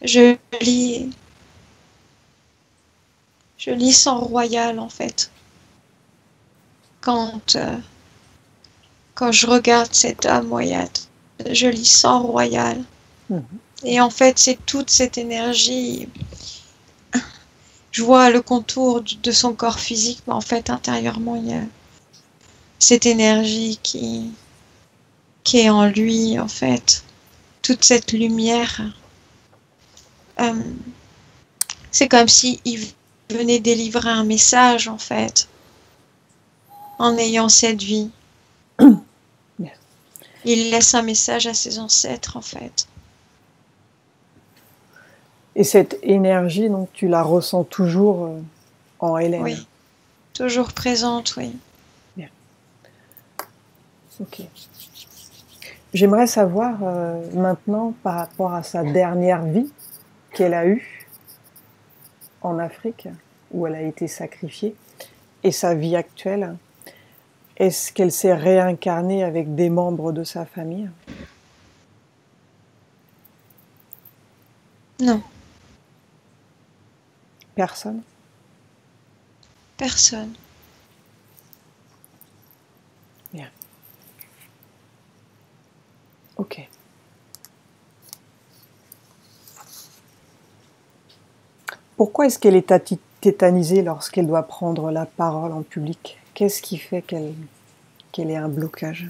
Je lis Sang Royal en fait. Quand je regarde cet homme Wyatt, je lis Sang Royal. Et en fait, c'est toute cette énergie. Je vois le contour de son corps physique, mais en fait, intérieurement, il y a cette énergie qui est en lui, en fait. toute cette lumière. C'est comme si il venait délivrer un message, en fait, en ayant cette vie. Il laisse un message à ses ancêtres, en fait. Et cette énergie, donc, tu la ressens toujours en Hélène? Oui, toujours présente, oui. Bien. Ok. J'aimerais savoir maintenant, par rapport à sa dernière vie qu'elle a eue en Afrique, où elle a été sacrifiée, et sa vie actuelle, est-ce qu'elle s'est réincarnée avec des membres de sa famille? Non. Personne? Personne. Bien. Ok. Pourquoi est-ce qu'elle est tétanisée lorsqu'elle doit prendre la parole en public? Qu'est-ce qui fait qu'elle ait un blocage?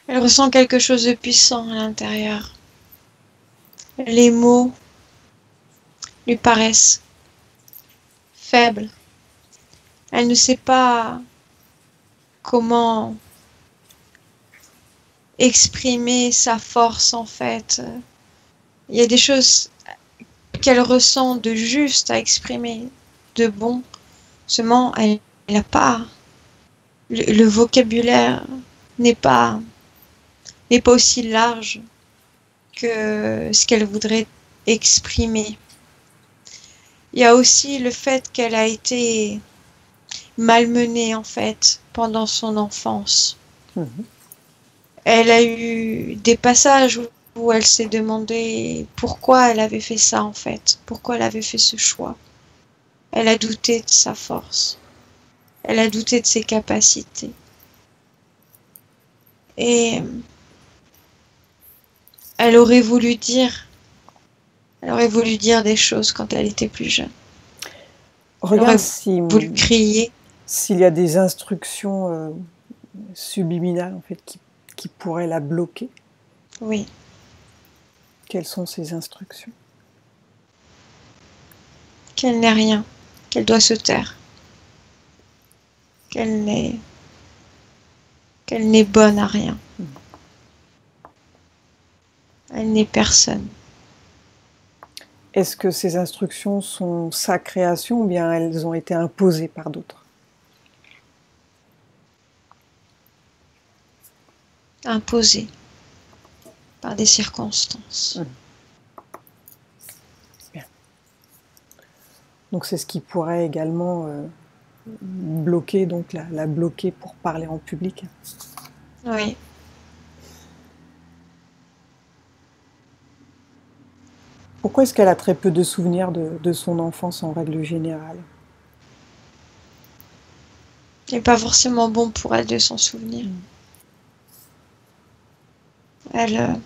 Elle ressent quelque chose de puissant à l'intérieur. Les mots lui paraissent faibles. Elle ne sait pas comment exprimer sa force, en fait. Il y a des choses qu'elle ressent de juste à exprimer, de bon. Seulement, elle n'a pas... Le vocabulaire n'est pas aussi large que ce qu'elle voudrait exprimer. Il y a aussi le fait qu'elle a été malmenée, en fait, pendant son enfance. Elle a eu des passages où elle s'est demandé pourquoi elle avait fait ça, en fait, pourquoi elle avait fait ce choix. Elle a douté de sa force. Elle a douté de ses capacités. Et elle aurait voulu dire des choses quand elle était plus jeune. Regarde voulu crier. S'il y a des instructions subliminales, en fait, qui pourraient la bloquer. Oui. Quelles sont ces instructions? Qu'elle n'est rien, qu'elle doit se taire, qu'elle n'est bonne à rien. Elle n'est personne. Est-ce que ces instructions sont sa création ou bien elles ont été imposées par d'autres? Imposées par des circonstances. Bien. Donc c'est ce qui pourrait également bloquer, donc la bloquer pour parler en public. Oui. Pourquoi est-ce qu'elle a très peu de souvenirs de son enfance en règle générale? Il n'est pas forcément bon pour elle de s'en souvenir. Elle...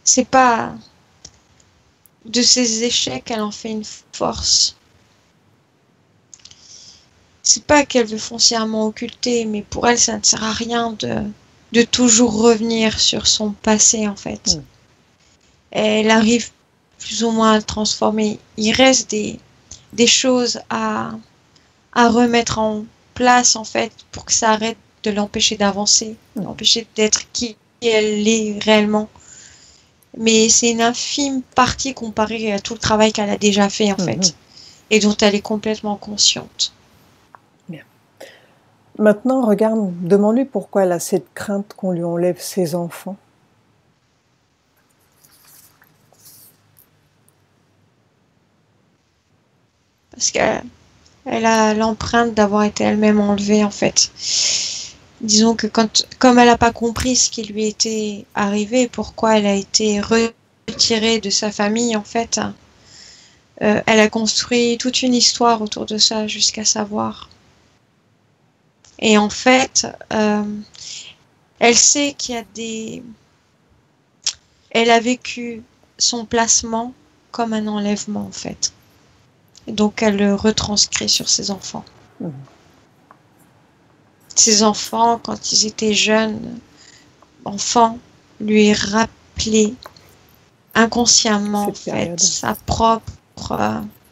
c'est pas de ses échecs elle en fait une force. C'est pas qu'elle veut foncièrement occulter, mais pour elle ça ne sert à rien de toujours revenir sur son passé, en fait. Elle arrive plus ou moins à le transformer. Il reste des choses à remettre en place, en fait, pour que ça arrête de l'empêcher d'avancer, l'empêcher d'être qui elle est réellement. Mais c'est une infime partie comparée à tout le travail qu'elle a déjà fait, en fait, et dont elle est complètement consciente. Bien. Maintenant, regarde, demande-lui pourquoi elle a cette crainte qu'on lui enlève ses enfants. Parce qu'elle a l'empreinte d'avoir été elle-même enlevée, en fait. Disons que comme elle n'a pas compris ce qui lui était arrivé, pourquoi elle a été retirée de sa famille, en fait, elle a construit toute une histoire autour de ça jusqu'à savoir. Et en fait, elle sait qu'il y a des... Elle a vécu son placement comme un enlèvement, en fait. Et donc elle le retranscrit sur ses enfants. Ses enfants, quand ils étaient jeunes, enfants, lui rappelaient inconsciemment en fait sa propre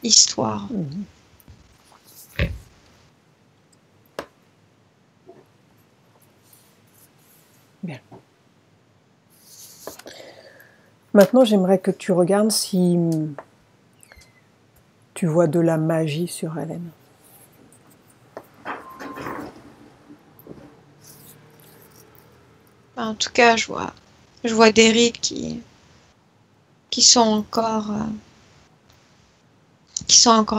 histoire. Bien. Maintenant, j'aimerais que tu regardes si tu vois de la magie sur Hélène. En tout cas, je vois des rites qui sont encore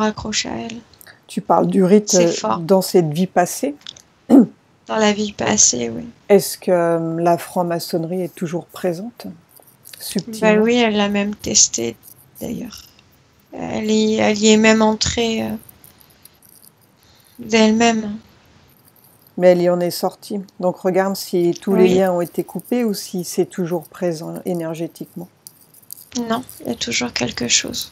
accrochés à elle. Tu parles du rite dans cette vie passée? Dans la vie passée, oui. Est-ce que la franc-maçonnerie est toujours présente, subtilement? Ben oui, elle l'a même testé, d'ailleurs. Elle y est même entrée d'elle-même. Mais elle y en est sortie. Donc regarde si tous les liens ont été coupés ou si c'est toujours présent énergétiquement. Non, il y a toujours quelque chose.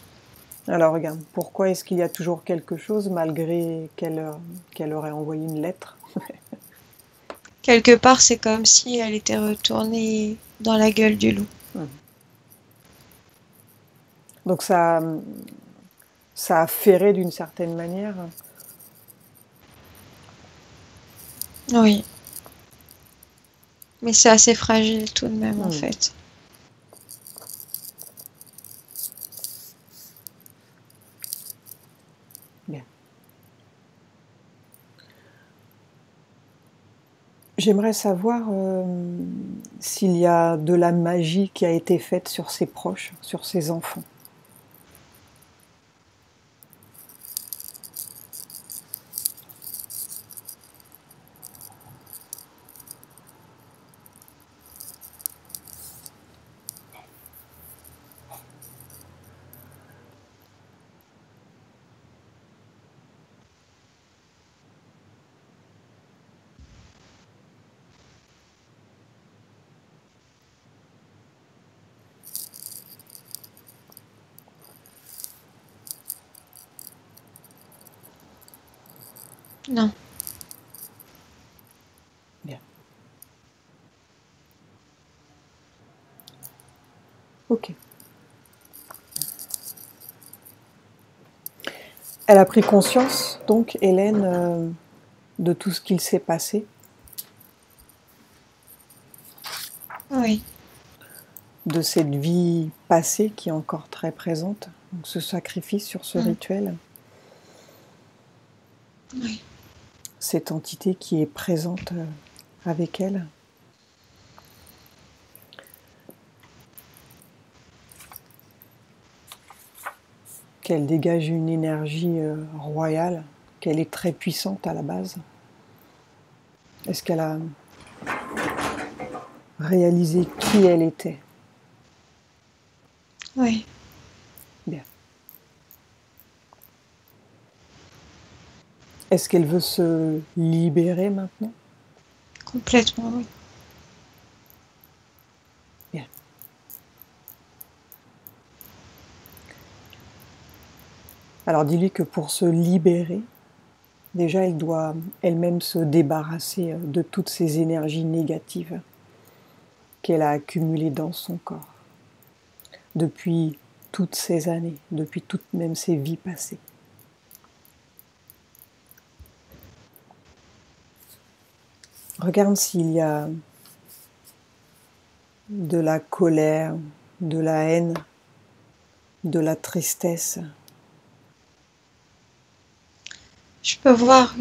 Alors regarde, pourquoi est-ce qu'il y a toujours quelque chose malgré qu'elle aurait envoyé une lettre? Quelque part, c'est comme si elle était retournée dans la gueule du loup. Donc ça a ferré d'une certaine manière. Oui. Mais c'est assez fragile tout de même, en fait. Bien. J'aimerais savoir s'il y a de la magie qui a été faite sur ses proches, sur ses enfants. Non. Bien. Ok. Elle a pris conscience, donc, Hélène, de tout ce qu'il s'est passé. Oui. De cette vie passée qui est encore très présente. Donc, ce sacrifice sur ce rituel. Oui. Cette entité qui est présente avec elle. Qu'elle dégage une énergie royale, qu'elle est très puissante à la base. Est-ce qu'elle a réalisé qui elle était? Oui. Bien. Est-ce qu'elle veut se libérer maintenant? Complètement, oui. Bien. Alors dis-lui que pour se libérer, déjà elle doit elle-même se débarrasser de toutes ces énergies négatives qu'elle a accumulées dans son corps depuis toutes ces années, depuis toutes même ces vies passées. Regarde s'il y a de la colère, de la haine, de la tristesse. Je peux voir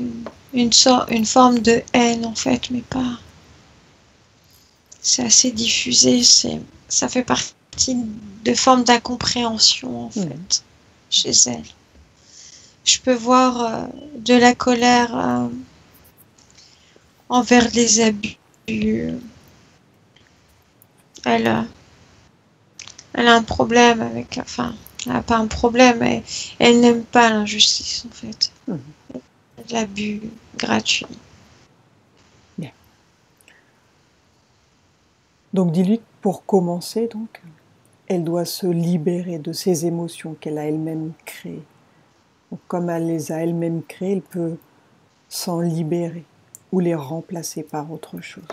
une forme de haine en fait, mais pas. C'est assez diffusé, ça fait partie de formes d'incompréhension en fait, chez elle. Je peux voir de la colère envers les abus. Elle a un problème avec, enfin, elle n'a pas un problème, mais elle n'aime pas l'injustice en fait. L'abus gratuit. Bien. Donc dis-lui que pour commencer, donc, elle doit se libérer de ces émotions qu'elle a elle-même créées, Donc, comme elle les a elle-même créés, elle peut s'en libérer ou les remplacer par autre chose.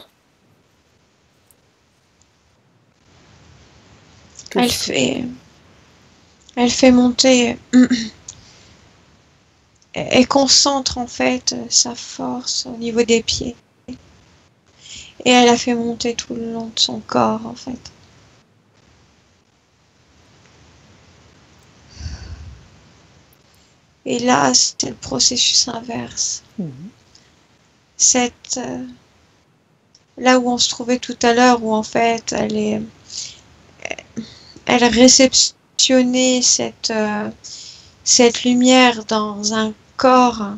Elle fait monter, elle concentre en fait sa force au niveau des pieds. Et elle a fait monter tout le long de son corps en fait. Et là, c'est le processus inverse. Là où on se trouvait tout à l'heure, où en fait elle réceptionnait cette lumière dans un corps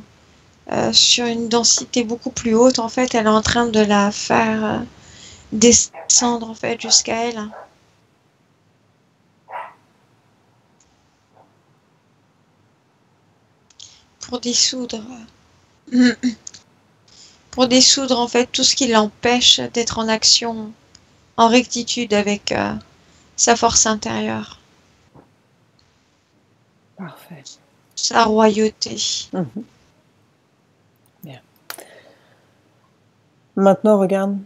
sur une densité beaucoup plus haute, en fait, elle est en train de la faire descendre en fait jusqu'à elle. Pour dissoudre en fait tout ce qui l'empêche d'être en action, en rectitude avec sa force intérieure. Parfait. Sa royauté. Bien. Maintenant, regarde,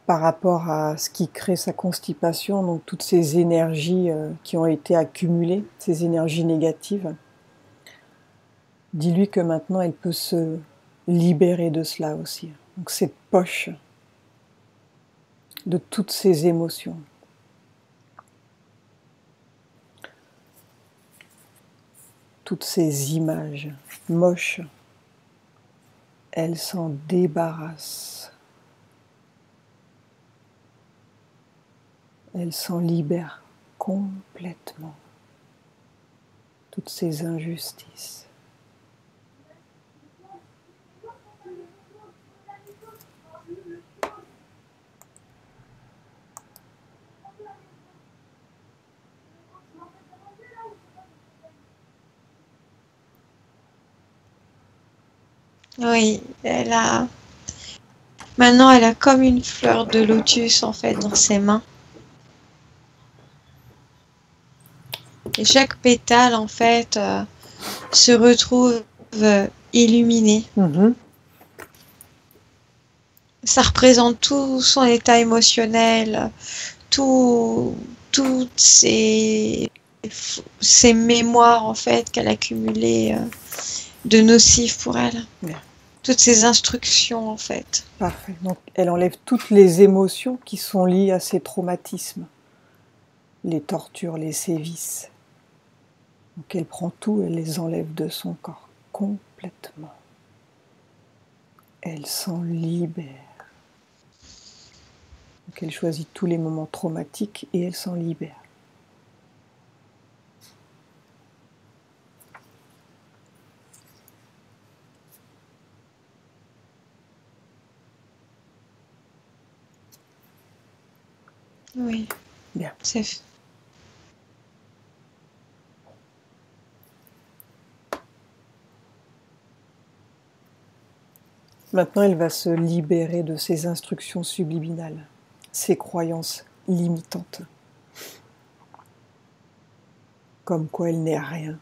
par rapport à ce qui crée sa constipation, donc toutes ces énergies qui ont été accumulées, ces énergies négatives, dis-lui que maintenant elle peut se libérer de cela aussi. Donc cette poche de toutes ces émotions. Toutes ces images moches, elle s'en débarrasse. Elle s'en libère complètement. Toutes ces injustices. Oui, maintenant elle a comme une fleur de lotus en fait dans ses mains. Et chaque pétale en fait se retrouve illuminé. Ça représente tout son état émotionnel, toutes ces mémoires en fait qu'elle a accumulées de nocifs pour elle. Bien. Toutes ces instructions en fait. Parfait. Donc elle enlève toutes les émotions qui sont liées à ces traumatismes, les tortures, les sévices. Donc elle prend tout, elle les enlève de son corps complètement. Elle s'en libère. Donc elle choisit tous les moments traumatiques et elle s'en libère. Oui. Bien. C'est fait. Maintenant, elle va se libérer de ses instructions subliminales, ses croyances limitantes, comme quoi elle n'est rien.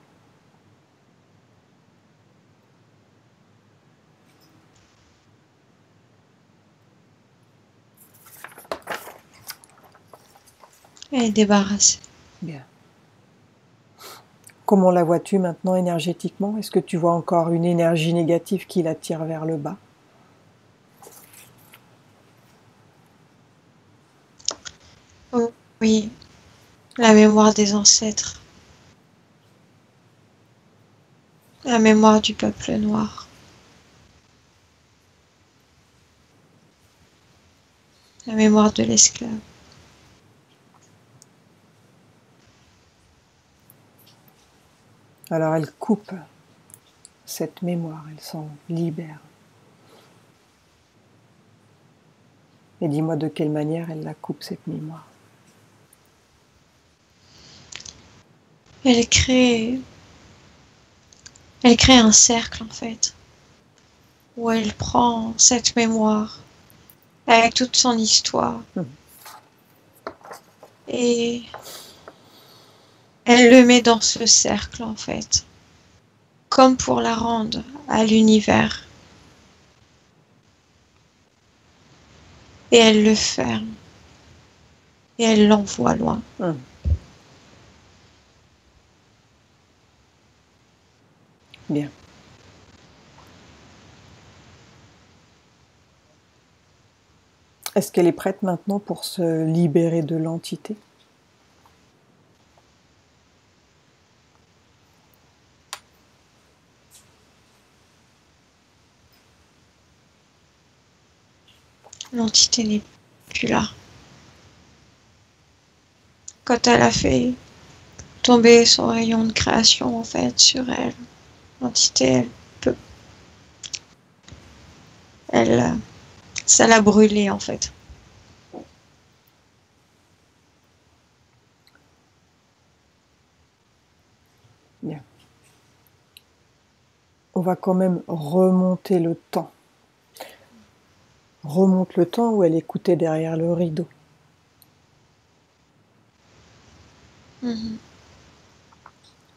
Elle est débarrassée. Bien. Comment la vois-tu maintenant énergétiquement? Est-ce que tu vois encore une énergie négative qui la tire vers le bas? Oh, oui, la mémoire des ancêtres. La mémoire du peuple noir. La mémoire de l'esclave. Alors elle coupe cette mémoire, elle s'en libère. Et dis-moi de quelle manière elle la coupe cette mémoire. Elle crée un cercle en fait, où elle prend cette mémoire avec toute son histoire et elle le met dans ce cercle en fait. comme pour la rendre à l'univers. Et elle le ferme. Et elle l'envoie loin. Bien. Est-ce qu'elle est prête maintenant pour se libérer de l'entité? L'entité n'est plus là. Quand elle a fait tomber son rayon de création, en fait, sur elle, l'entité, elle peut... Elle... Ça l'a brûlée, en fait. Bien. On va quand même remonter le temps. Remonte le temps où elle écoutait derrière le rideau.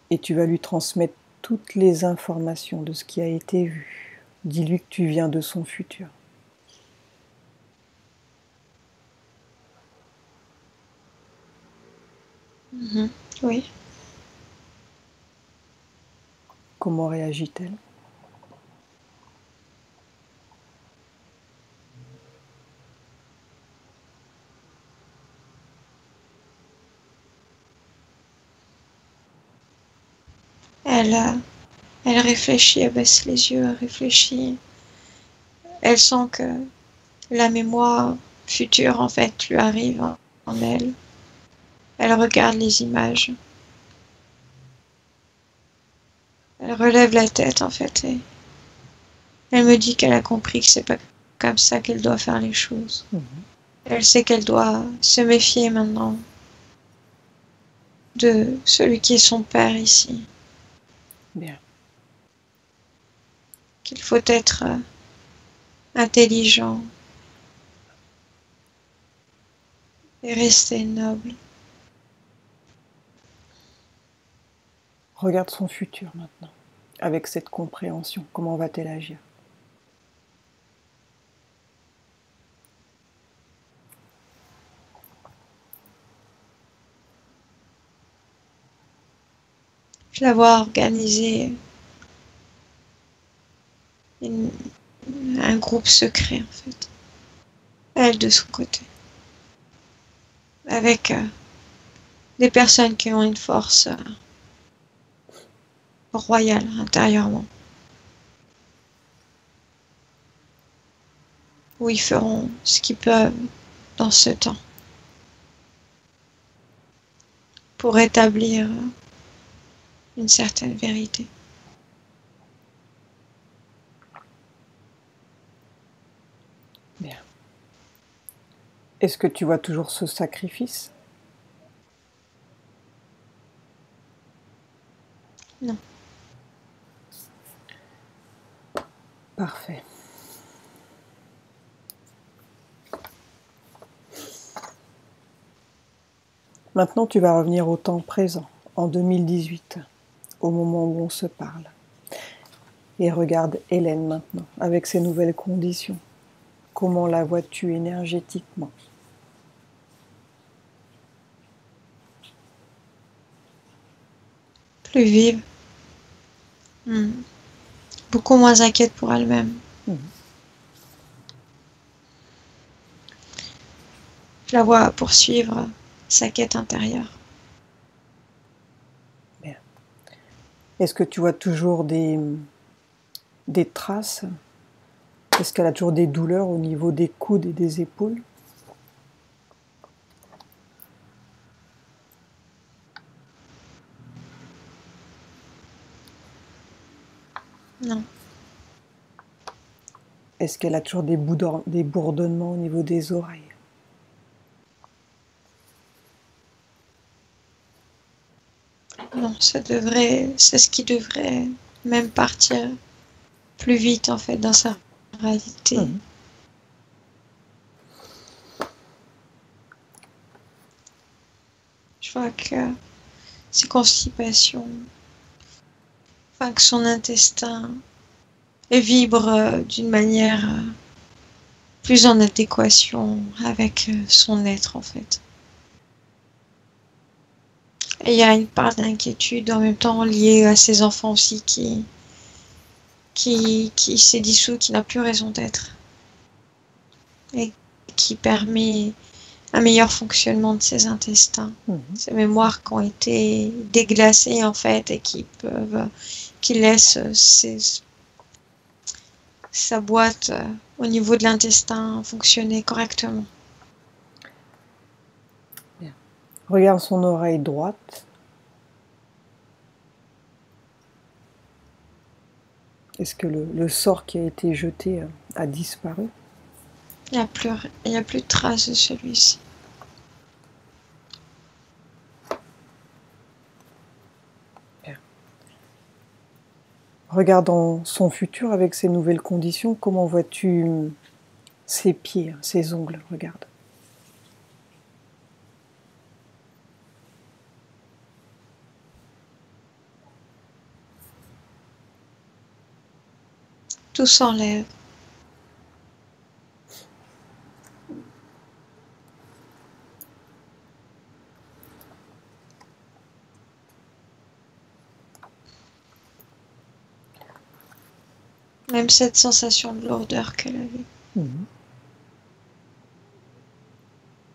Et tu vas lui transmettre toutes les informations de ce qui a été vu. Dis-lui que tu viens de son futur. Oui. Comment réagit-elle? Elle réfléchit, elle baisse les yeux, elle réfléchit. Elle sent que la mémoire future, en fait, lui arrive en elle. Elle regarde les images. Elle relève la tête, en fait, et elle me dit qu'elle a compris que c'est pas comme ça qu'elle doit faire les choses. Elle sait qu'elle doit se méfier maintenant de celui qui est son père ici. Bien. Qu'il faut être intelligent et rester noble. Regarde son futur maintenant, avec cette compréhension. Comment va-t-elle agir? Je la vois organiser un groupe secret, en fait. Elle de son côté. Avec des personnes qui ont une force royale intérieurement. Où ils feront ce qu'ils peuvent dans ce temps. Pour établir une certaine vérité. Bien. Est-ce que tu vois toujours ce sacrifice? Non. Parfait. Maintenant, tu vas revenir au temps présent, en 2018, au moment où on se parle. Et regarde Hélène maintenant, avec ses nouvelles conditions. Comment la vois-tu énergétiquement? Plus vive. Beaucoup moins inquiète pour elle-même. Je la vois poursuivre sa quête intérieure. Bien. Est-ce que tu vois toujours des traces? Est-ce qu'elle a toujours des douleurs au niveau des coudes et des épaules? Non. Est-ce qu'elle a toujours des bourdonnements au niveau des oreilles? Non, c'est ce qui devrait même partir plus vite en fait dans sa réalité. Je vois que ces constipations enfin que son intestin vibre d'une manière plus en adéquation avec son être en fait. Et il y a une part d'inquiétude en même temps liée à ses enfants aussi qui s'est dissous, qui n'a plus raison d'être et qui permet un meilleur fonctionnement de ses intestins. Ces mémoires qui ont été déglacées en fait et qui laissent sa boîte au niveau de l'intestin fonctionner correctement. Bien. Regarde son oreille droite. Est-ce que le sort qui a été jeté a disparu? Il n'y a plus de traces de celui-ci. Bien. Regardant son futur avec ses nouvelles conditions, comment vois-tu ses pieds, ses ongles? Regarde. Tout s'enlève. Même cette sensation de lourdeur qu'elle avait.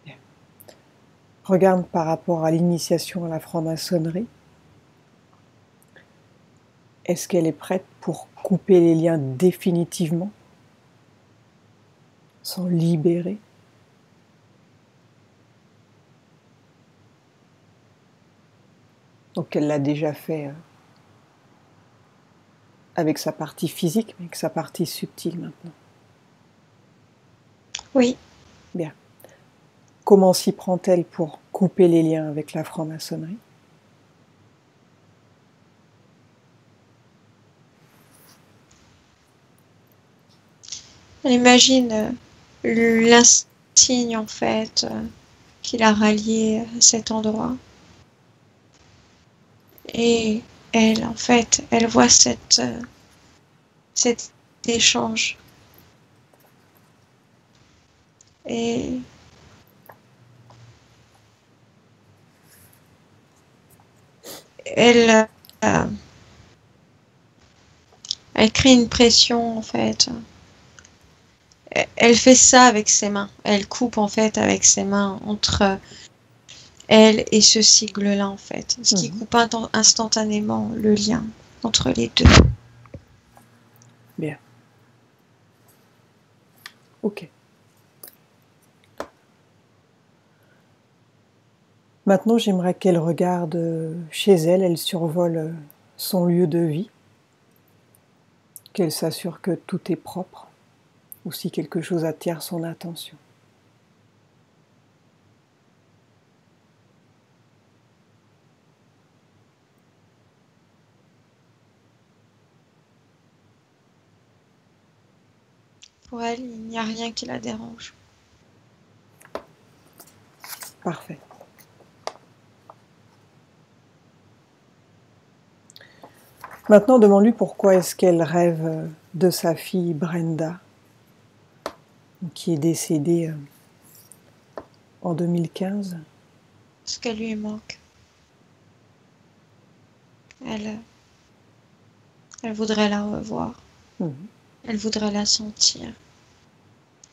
Bien. Regarde par rapport à l'initiation à la franc-maçonnerie. Est-ce qu'elle est prête pour couper les liens définitivement, s'en libérer? Donc elle l'a déjà fait avec sa partie physique, mais avec sa partie subtile maintenant. Oui. Bien. Comment s'y prend-elle pour couper les liens avec la franc-maçonnerie? Elle imagine l'insigne en fait qui l'a rallié à cet endroit. Et elle, en fait, elle voit cet échange. Et elle crée une pression, en fait. Elle fait ça avec ses mains. Elle coupe, en fait, avec ses mains entre elle et ce sigle-là, en fait. Ce qui coupe instantanément le lien entre les deux. Bien. Ok. Maintenant, j'aimerais qu'elle regarde chez elle, elle survole son lieu de vie, qu'elle s'assure que tout est propre, ou si quelque chose attire son attention. Pour elle, il n'y a rien qui la dérange. Parfait. Maintenant, demande-lui pourquoi est-ce qu'elle rêve de sa fille Brenda, qui est décédée en 2015. Ce qu'elle lui manque. Elle voudrait la revoir. Elle voudrait la sentir.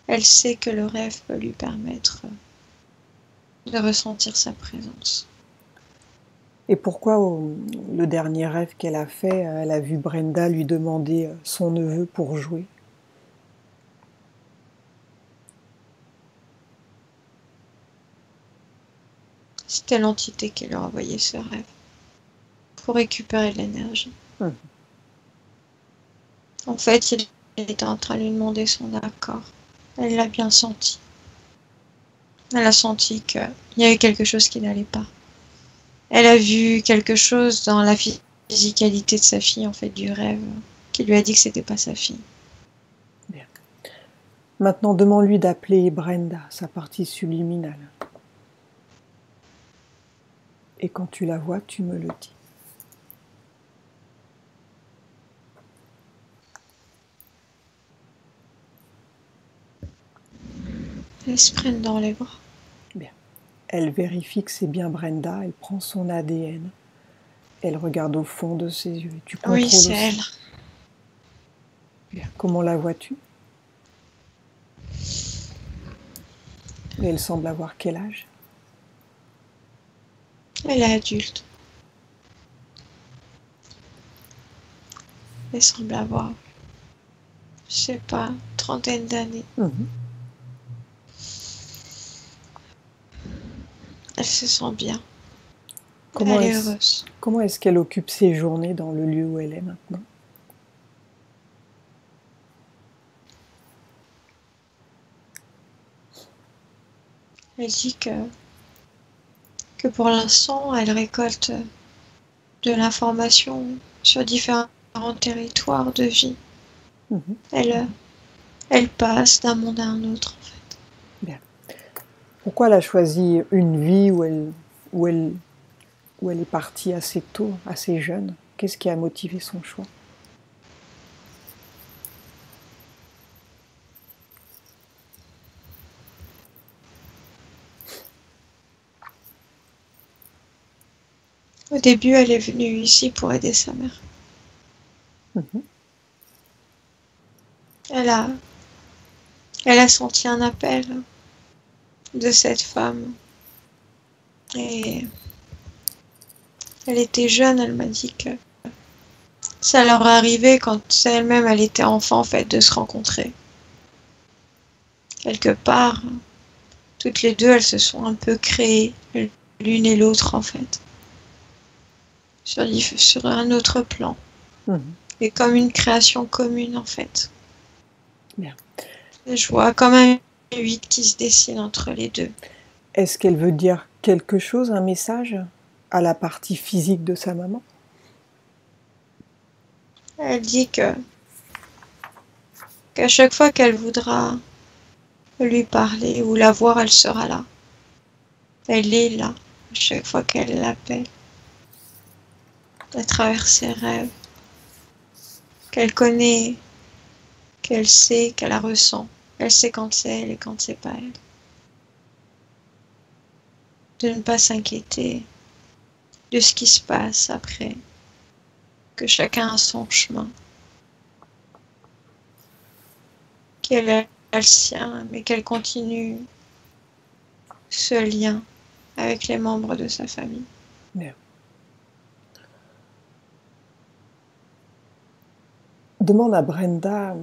Elle sait que le rêve peut lui permettre de ressentir sa présence. Et pourquoi le dernier rêve qu'elle a fait, elle a vu Brenda lui demander son neveu pour jouer? C'était l'entité qui lui a envoyé ce rêve pour récupérer de l'énergie. En fait, il était en train de lui demander son accord. Elle l'a bien senti. Elle a senti qu'il y avait quelque chose qui n'allait pas. Elle a vu quelque chose dans la physicalité de sa fille, en fait, du rêve, qui lui a dit que c'était pas sa fille. Bien. Maintenant, demande-lui d'appeler Brenda, sa partie subliminale. Et quand tu la vois, tu me le dis. Elle se prenne dans les bras. Bien. Elle vérifie que c'est bien Brenda, elle prend son ADN, elle regarde au fond de ses yeux. Tu contrôles Oui, c'est aussi. elle. Bien. Comment la vois-tu? Et elle semble avoir quel âge? Elle est adulte. Elle semble avoir, je sais pas, trentaine d'années. Elle se sent bien. Elle est heureuse. Comment est-ce qu'elle occupe ses journées dans le lieu où elle est maintenant? Elle dit que pour l'instant, elle récolte de l'information sur différents territoires de vie. Elle passe d'un monde à un autre, en fait. Bien. Pourquoi elle a choisi une vie où elle est partie assez tôt, assez jeune? Qu'est-ce qui a motivé son choix? Au début, elle est venue ici pour aider sa mère. Elle a senti un appel de cette femme. Et elle était jeune, elle m'a dit que ça leur arrivait quand elle-même, elle était enfant, en fait, de se rencontrer. Quelque part, toutes les deux, elles se sont un peu créées, l'une et l'autre, en fait. Sur un autre plan. Et comme une création commune, en fait. Bien. Et je vois comme un 8 qui se dessine entre les deux. Est-ce qu'elle veut dire quelque chose, un message, à la partie physique de sa maman? Elle dit qu'à chaque fois qu'elle voudra lui parler ou la voir, elle sera là. Elle est là, à chaque fois qu'elle l'appelle. À travers ses rêves. Qu'elle connaît, qu'elle sait, qu'elle la ressent. Elle sait quand c'est elle et quand c'est pas elle. De ne pas s'inquiéter de ce qui se passe après. Que chacun a son chemin. Qu'elle a le sien, mais qu'elle continue ce lien avec les membres de sa famille. Bien. Demande à Brenda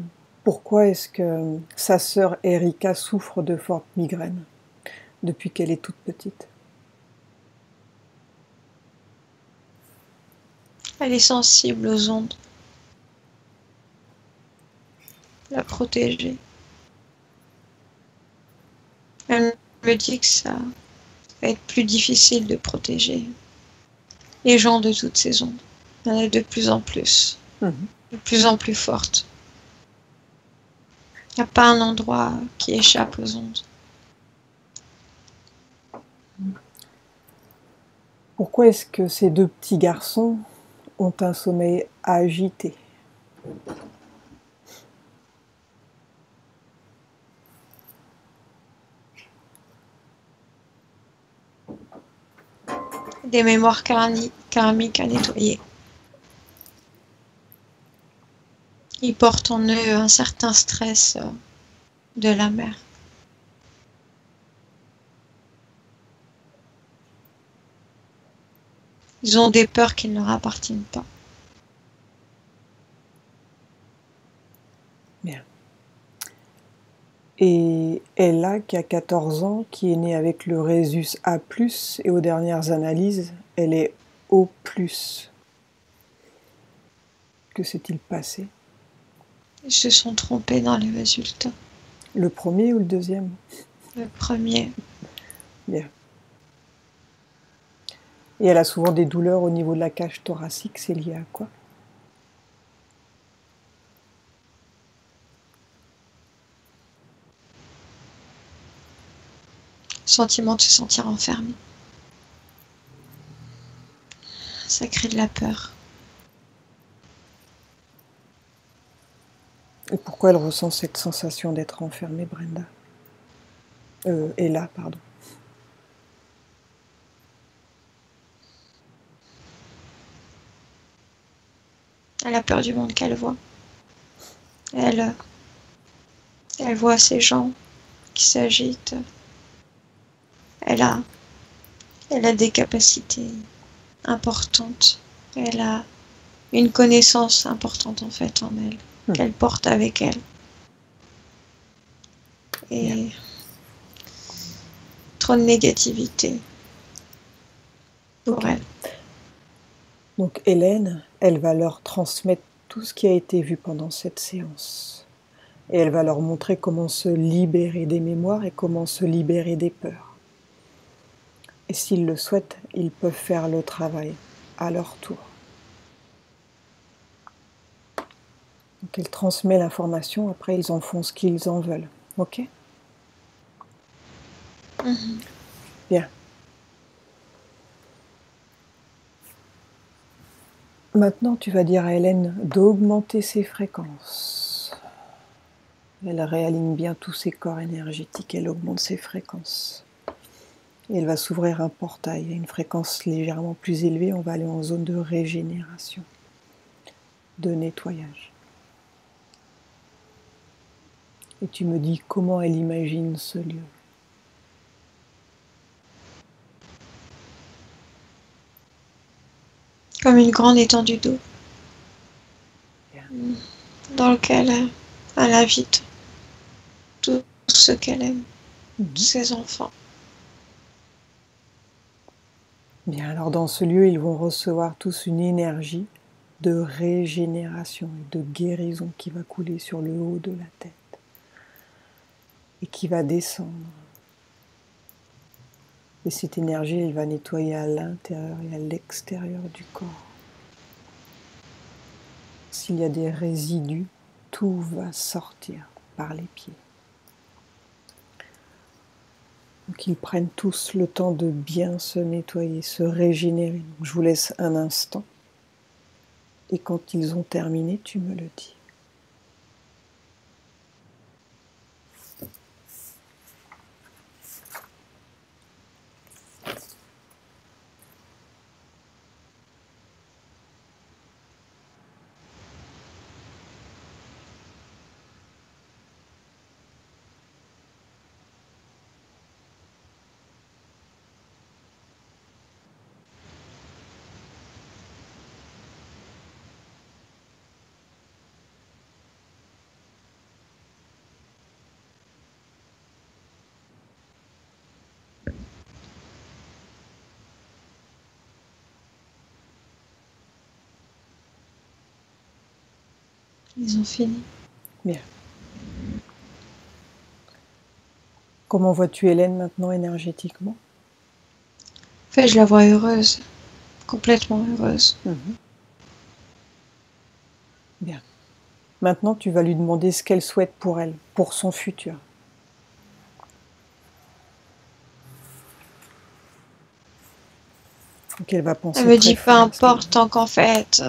pourquoi est-ce que sa sœur Erika souffre de fortes migraines depuis qu'elle est toute petite. Elle est sensible aux ondes. La protéger. Elle me dit que ça va être plus difficile de protéger les gens de toutes ces ondes. Il y en a de plus en plus. De plus en plus fortes. Il n'y a pas un endroit qui échappe aux ondes. Pourquoi est-ce que ces deux petits garçons ont un sommeil agité? Des mémoires karmiques à nettoyer. Ils portent en eux un certain stress de la mère. Ils ont des peurs qui ne leur appartiennent pas. Bien. Et Ella, qui a 14 ans, qui est née avec le Rhésus A+, et aux dernières analyses, elle est O+. Que s'est-il passé? Ils se sont trompés dans les résultats. Le premier ou le deuxième? Le premier. Bien. Et elle a souvent des douleurs au niveau de la cage thoracique, c'est lié à quoi? Sentiment de se sentir enfermé. Ça crée de la peur. Et pourquoi elle ressent cette sensation d'être enfermée, Brenda? Ella, pardon. Elle a peur du monde qu'elle voit. Elle voit ces gens qui s'agitent. Elle a, elle a des capacités importantes. Elle a une connaissance importante en fait en elle, qu'elle porte avec elle. Et trop de négativité pour elle. Donc Hélène, elle va leur transmettre tout ce qui a été vu pendant cette séance. Et elle va leur montrer comment se libérer des mémoires et comment se libérer des peurs. Et s'ils le souhaitent, ils peuvent faire le travail à leur tour. Donc elle transmet l'information, après ils en font ce qu'ils en veulent. Ok ? Bien. Maintenant, tu vas dire à Hélène d'augmenter ses fréquences. Elle réaligne bien tous ses corps énergétiques, elle augmente ses fréquences. Et elle va s'ouvrir un portail à une fréquence légèrement plus élevée, on va aller en zone de régénération, de nettoyage. Et tu me dis comment elle imagine ce lieu. Comme une grande étendue d'eau dans lequel elle invite tous ceux qu'elle aime, tous ses enfants. Bien, alors dans ce lieu, ils vont recevoir tous une énergie de régénération et de guérison qui va couler sur le haut de la tête et qui va descendre. Et cette énergie, elle va nettoyer à l'intérieur et à l'extérieur du corps. S'il y a des résidus, tout va sortir par les pieds. Donc ils prennent tous le temps de bien se nettoyer, se régénérer. Donc, je vous laisse un instant. Et quand ils ont terminé, tu me le dis. Ils ont fini. Bien. Comment vois-tu Hélène maintenant énergétiquement ? En fait, je la vois heureuse, complètement heureuse. Bien. Maintenant, tu vas lui demander ce qu'elle souhaite pour elle, pour son futur. Donc elle va penser Elle me dit très peu fort. importe tant qu'en fait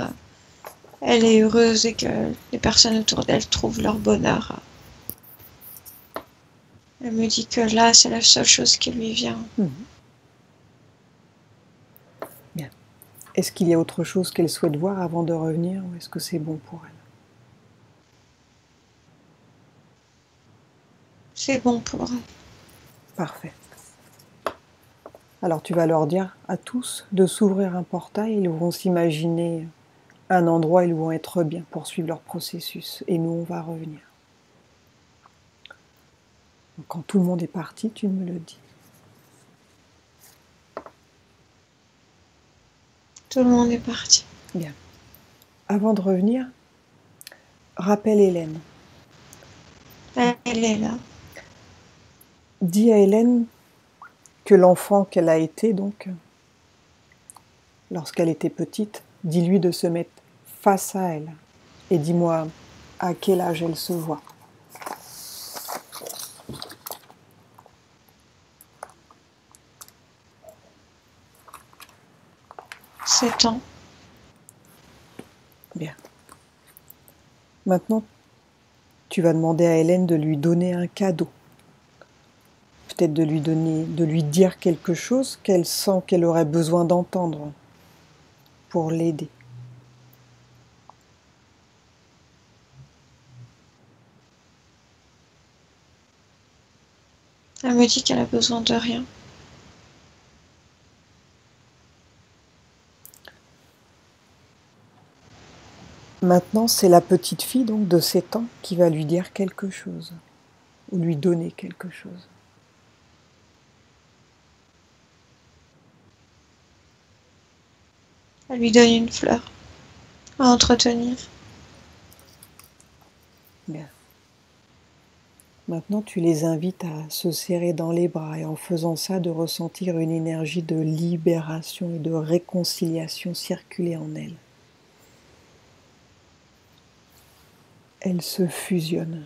elle est heureuse et que les personnes autour d'elle trouvent leur bonheur. Elle me dit que là c'est la seule chose qui lui vient. Bien. Est-ce qu'il y a autre chose qu'elle souhaite voir avant de revenir ou est-ce que c'est bon pour elle ? C'est bon pour elle. Parfait. Alors tu vas leur dire à tous de s'ouvrir un portail, ils vont s'imaginer un endroit où ils vont être bien pour suivre leur processus et nous on va revenir. Donc, quand tout le monde est parti, tu me le dis. Tout le monde est parti. Bien. Avant de revenir, rappelle Hélène. Elle est là. Dis à Hélène que l'enfant qu'elle a été, donc, lorsqu'elle était petite, dis-lui de se mettre face à elle. Et dis-moi à quel âge elle se voit. Sept ans. Bien. Maintenant, tu vas demander à Hélène de lui donner un cadeau. peut-être de lui dire quelque chose qu'elle sent qu'elle aurait besoin d'entendre pour l'aider. Elle me dit qu'elle a besoin de rien. Maintenant, c'est la petite fille donc de 7 ans qui va lui dire quelque chose, ou lui donner quelque chose. Elle lui donne une fleur à entretenir. Bien. Maintenant, tu les invites à se serrer dans les bras et en faisant ça, de ressentir une énergie de libération et de réconciliation circuler en elles. Elles se fusionnent.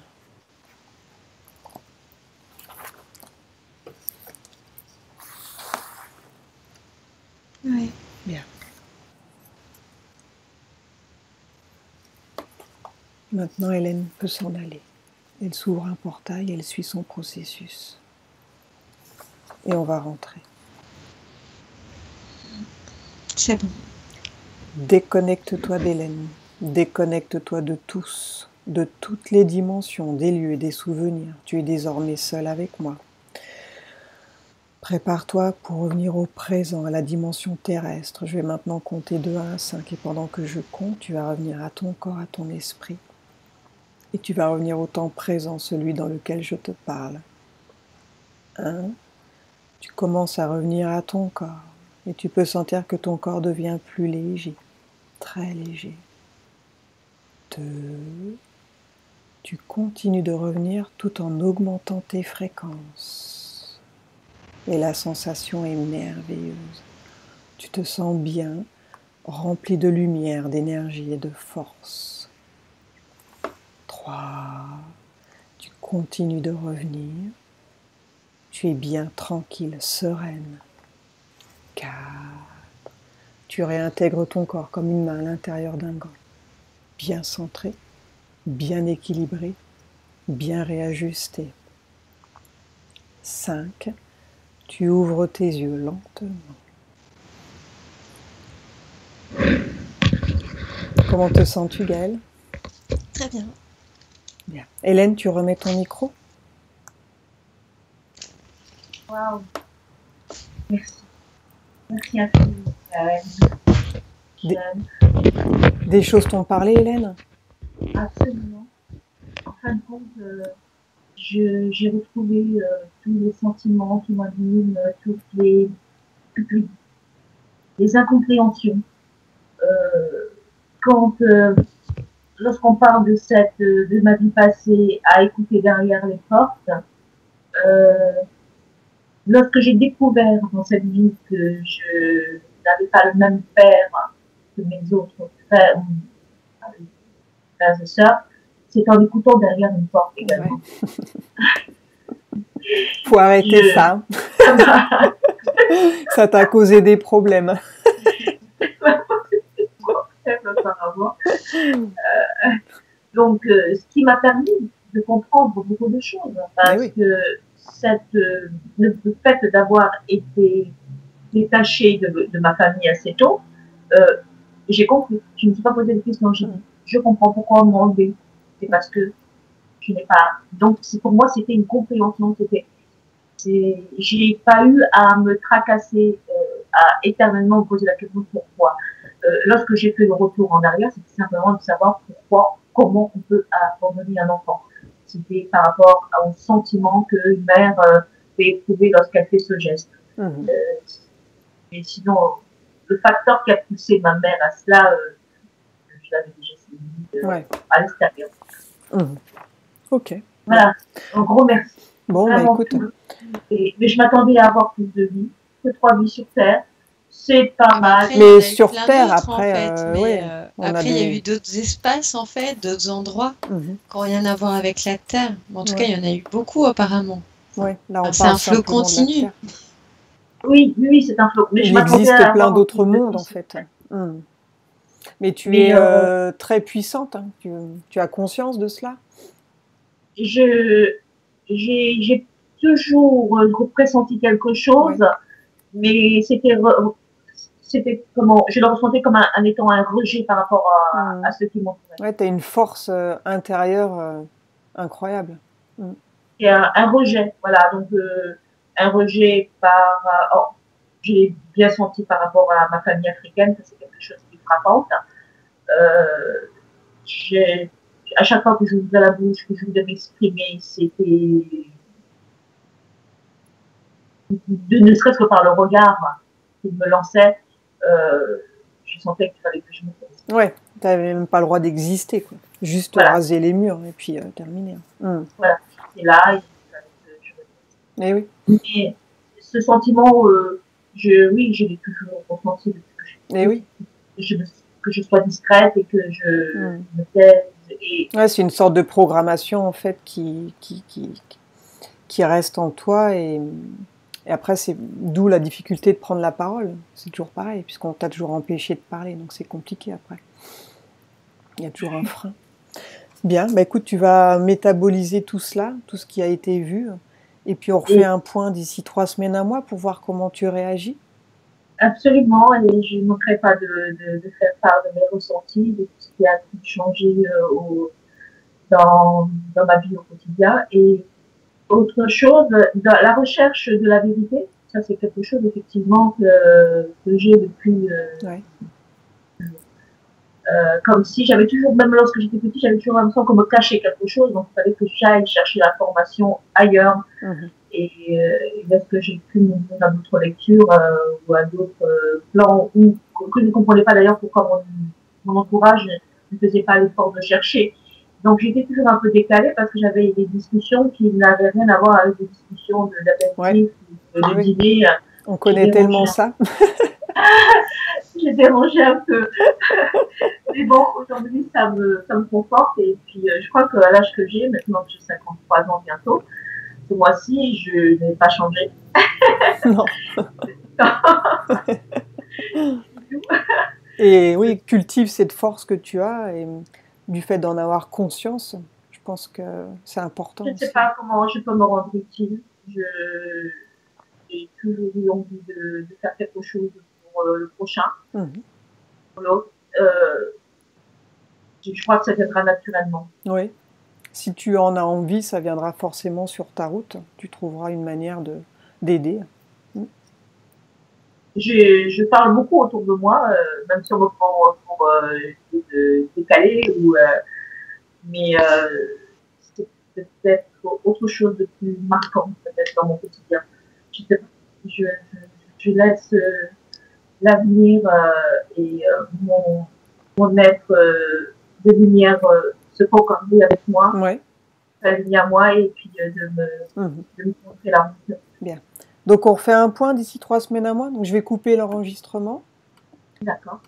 Oui. Bien. Maintenant, Hélène peut s'en aller. Elle s'ouvre un portail, elle suit son processus. Et on va rentrer. C'est bon. Déconnecte-toi d'Hélène. Déconnecte-toi de tous, de toutes les dimensions, des lieux et des souvenirs. Tu es désormais seul avec moi. Prépare-toi pour revenir au présent, à la dimension terrestre. Je vais maintenant compter de 1 à 5 et pendant que je compte, tu vas revenir à ton corps, à ton esprit. Et tu vas revenir au temps présent, celui dans lequel je te parle. 1, tu commences à revenir à ton corps et tu peux sentir que ton corps devient plus léger, très léger. 2, tu continues de revenir tout en augmentant tes fréquences. Et la sensation est merveilleuse. Tu te sens bien, rempli de lumière, d'énergie et de force. 3, tu continues de revenir. Tu es bien tranquille, sereine. 4, tu réintègres ton corps comme une main à l'intérieur d'un gant. Bien centré, bien équilibré, bien réajusté. 5, tu ouvres tes yeux lentement. Comment te sens-tu, Gaëlle? Très bien. Bien. Hélène, tu remets ton micro? Waouh. Merci. Merci infiniment. Des choses t'ont parlé, Hélène? Absolument. En fin de compte, j'ai retrouvé tous les sentiments qui m'animent, toutes les incompréhensions. Quand lorsqu'on parle de ma vie passée à écouter derrière les portes, lorsque j'ai découvert dans cette vie que je n'avais pas le même père que mes autres frères et sœurs, c'est en écoutant derrière une porte également. Ouais. Faut arrêter ça. Ça t'a causé des problèmes. Donc, ce qui m'a permis de comprendre beaucoup de choses, parce oui. que le fait d'avoir été détachée de ma famille assez tôt, j'ai compris. Je ne me suis pas posé de questions. Je comprends pourquoi on m'a enlevé. C'est parce que je n'ai pas. Donc, pour moi, c'était une compréhension. J'ai pas eu à me tracasser, à éternellement me poser la question pourquoi. Lorsque j'ai fait le retour en arrière, c'était simplement de savoir pourquoi, comment on peut abandonner un enfant. C'était par rapport au sentiment qu'une mère peut éprouver lorsqu'elle fait ce geste. Et sinon, le facteur qui a poussé ma mère à cela, je l'avais déjà saisi à l'extérieur. Ok. Voilà, un gros merci. Bon, vraiment bah écoute. Mais je m'attendais à avoir plus de vie, que 3 vies sur Terre. C'est pas mal. Après, mais sur Terre, après, en fait. Mais, après, il y a des... eu d'autres espaces, en fait, d'autres endroits qui n'ont rien à voir avec la Terre. Mais en tout cas, il y en a eu beaucoup, apparemment. Ouais, là, on c'est un flot simplement continu. Oui, c'est un flot. Mais il existe plein d'autres mondes, en fait. Mais tu es très puissante. Hein. Tu as conscience de cela? J'ai toujours pressenti quelque chose, Ouais. mais c'était comment, je le ressentais comme un étant un rejet par rapport à ce qui m'entourait. Ouais, tu as une force intérieure incroyable. Et un rejet, voilà, donc un rejet par, j'ai bien senti par rapport à ma famille africaine, que c'est quelque chose qui est frappant. J'ai, à chaque fois que je ouvrais la bouche, que je voulais m'exprimer, c'était ne serait-ce que par le regard qu'il me lançait, je sentais qu'il fallait que je me taise. Ouais, tu n'avais même pas le droit d'exister, quoi. Juste Voilà. raser les murs et puis terminer. Voilà, et là, il fallait que je me taise. Et oui. Mais ce sentiment, oui, je l'ai toujours ressenti depuis que Et oui. que je sois discrète et que je me taise. Et ouais, c'est une sorte de programmation en fait qui reste en toi et après c'est d'où la difficulté de prendre la parole. C'est toujours pareil puisqu'on t'a toujours empêché de parler, donc c'est compliqué après. Il y a toujours un frein. Bien, bah écoute, tu vas métaboliser tout cela, tout ce qui a été vu, et puis on refait un point d'ici 3 semaines, un mois pour voir comment tu réagis. Absolument, et je ne manquerai pas de faire part de mes ressentis, de tout ce qui a pu changer dans ma vie au quotidien. Et autre chose, la recherche de la vérité, ça c'est quelque chose effectivement que j'ai depuis... Ouais. Comme si j'avais toujours, même lorsque j'étais petite, j'avais toujours l'impression qu'on me cachait quelque chose, donc il fallait que j'aille chercher l'information ailleurs. Et lorsque j'ai pu m'ouvrir à d'autres lectures ou à d'autres plans, ou que je ne comprenais pas d'ailleurs pourquoi mon entourage ne faisait pas l'effort de chercher. Donc j'étais toujours un peu décalée parce que j'avais des discussions qui n'avaient rien à voir avec des discussions d'apéritif, de dîner. On connaît tellement ça. J'ai dérangé un peu. Mais bon, aujourd'hui, ça me conforte. Et puis, je crois qu'à l'âge que j'ai, maintenant que j'ai 53 ans bientôt, ce mois-ci, je n'ai pas changé. Non. Et oui, cultive cette force que tu as et du fait d'en avoir conscience, je pense que c'est important. Je ne sais pas comment je peux me rendre utile. J'ai toujours eu envie de faire quelque chose pour le prochain, pour l'autre. Je crois que ça viendra naturellement. Oui. Si tu en as envie, ça viendra forcément sur ta route. Tu trouveras une manière d'aider. Je parle beaucoup autour de moi, même si on me prend pour décalé, mais c'est peut-être autre chose de plus marquant peut-être dans mon quotidien. Je sais pas. Je laisse l'avenir et mon être de lumière se concorder avec moi, s'aligner à moi et puis de me montrer la route. Bien. Donc on refait un point d'ici 3 semaines à mois. Donc je vais couper l'enregistrement. D'accord.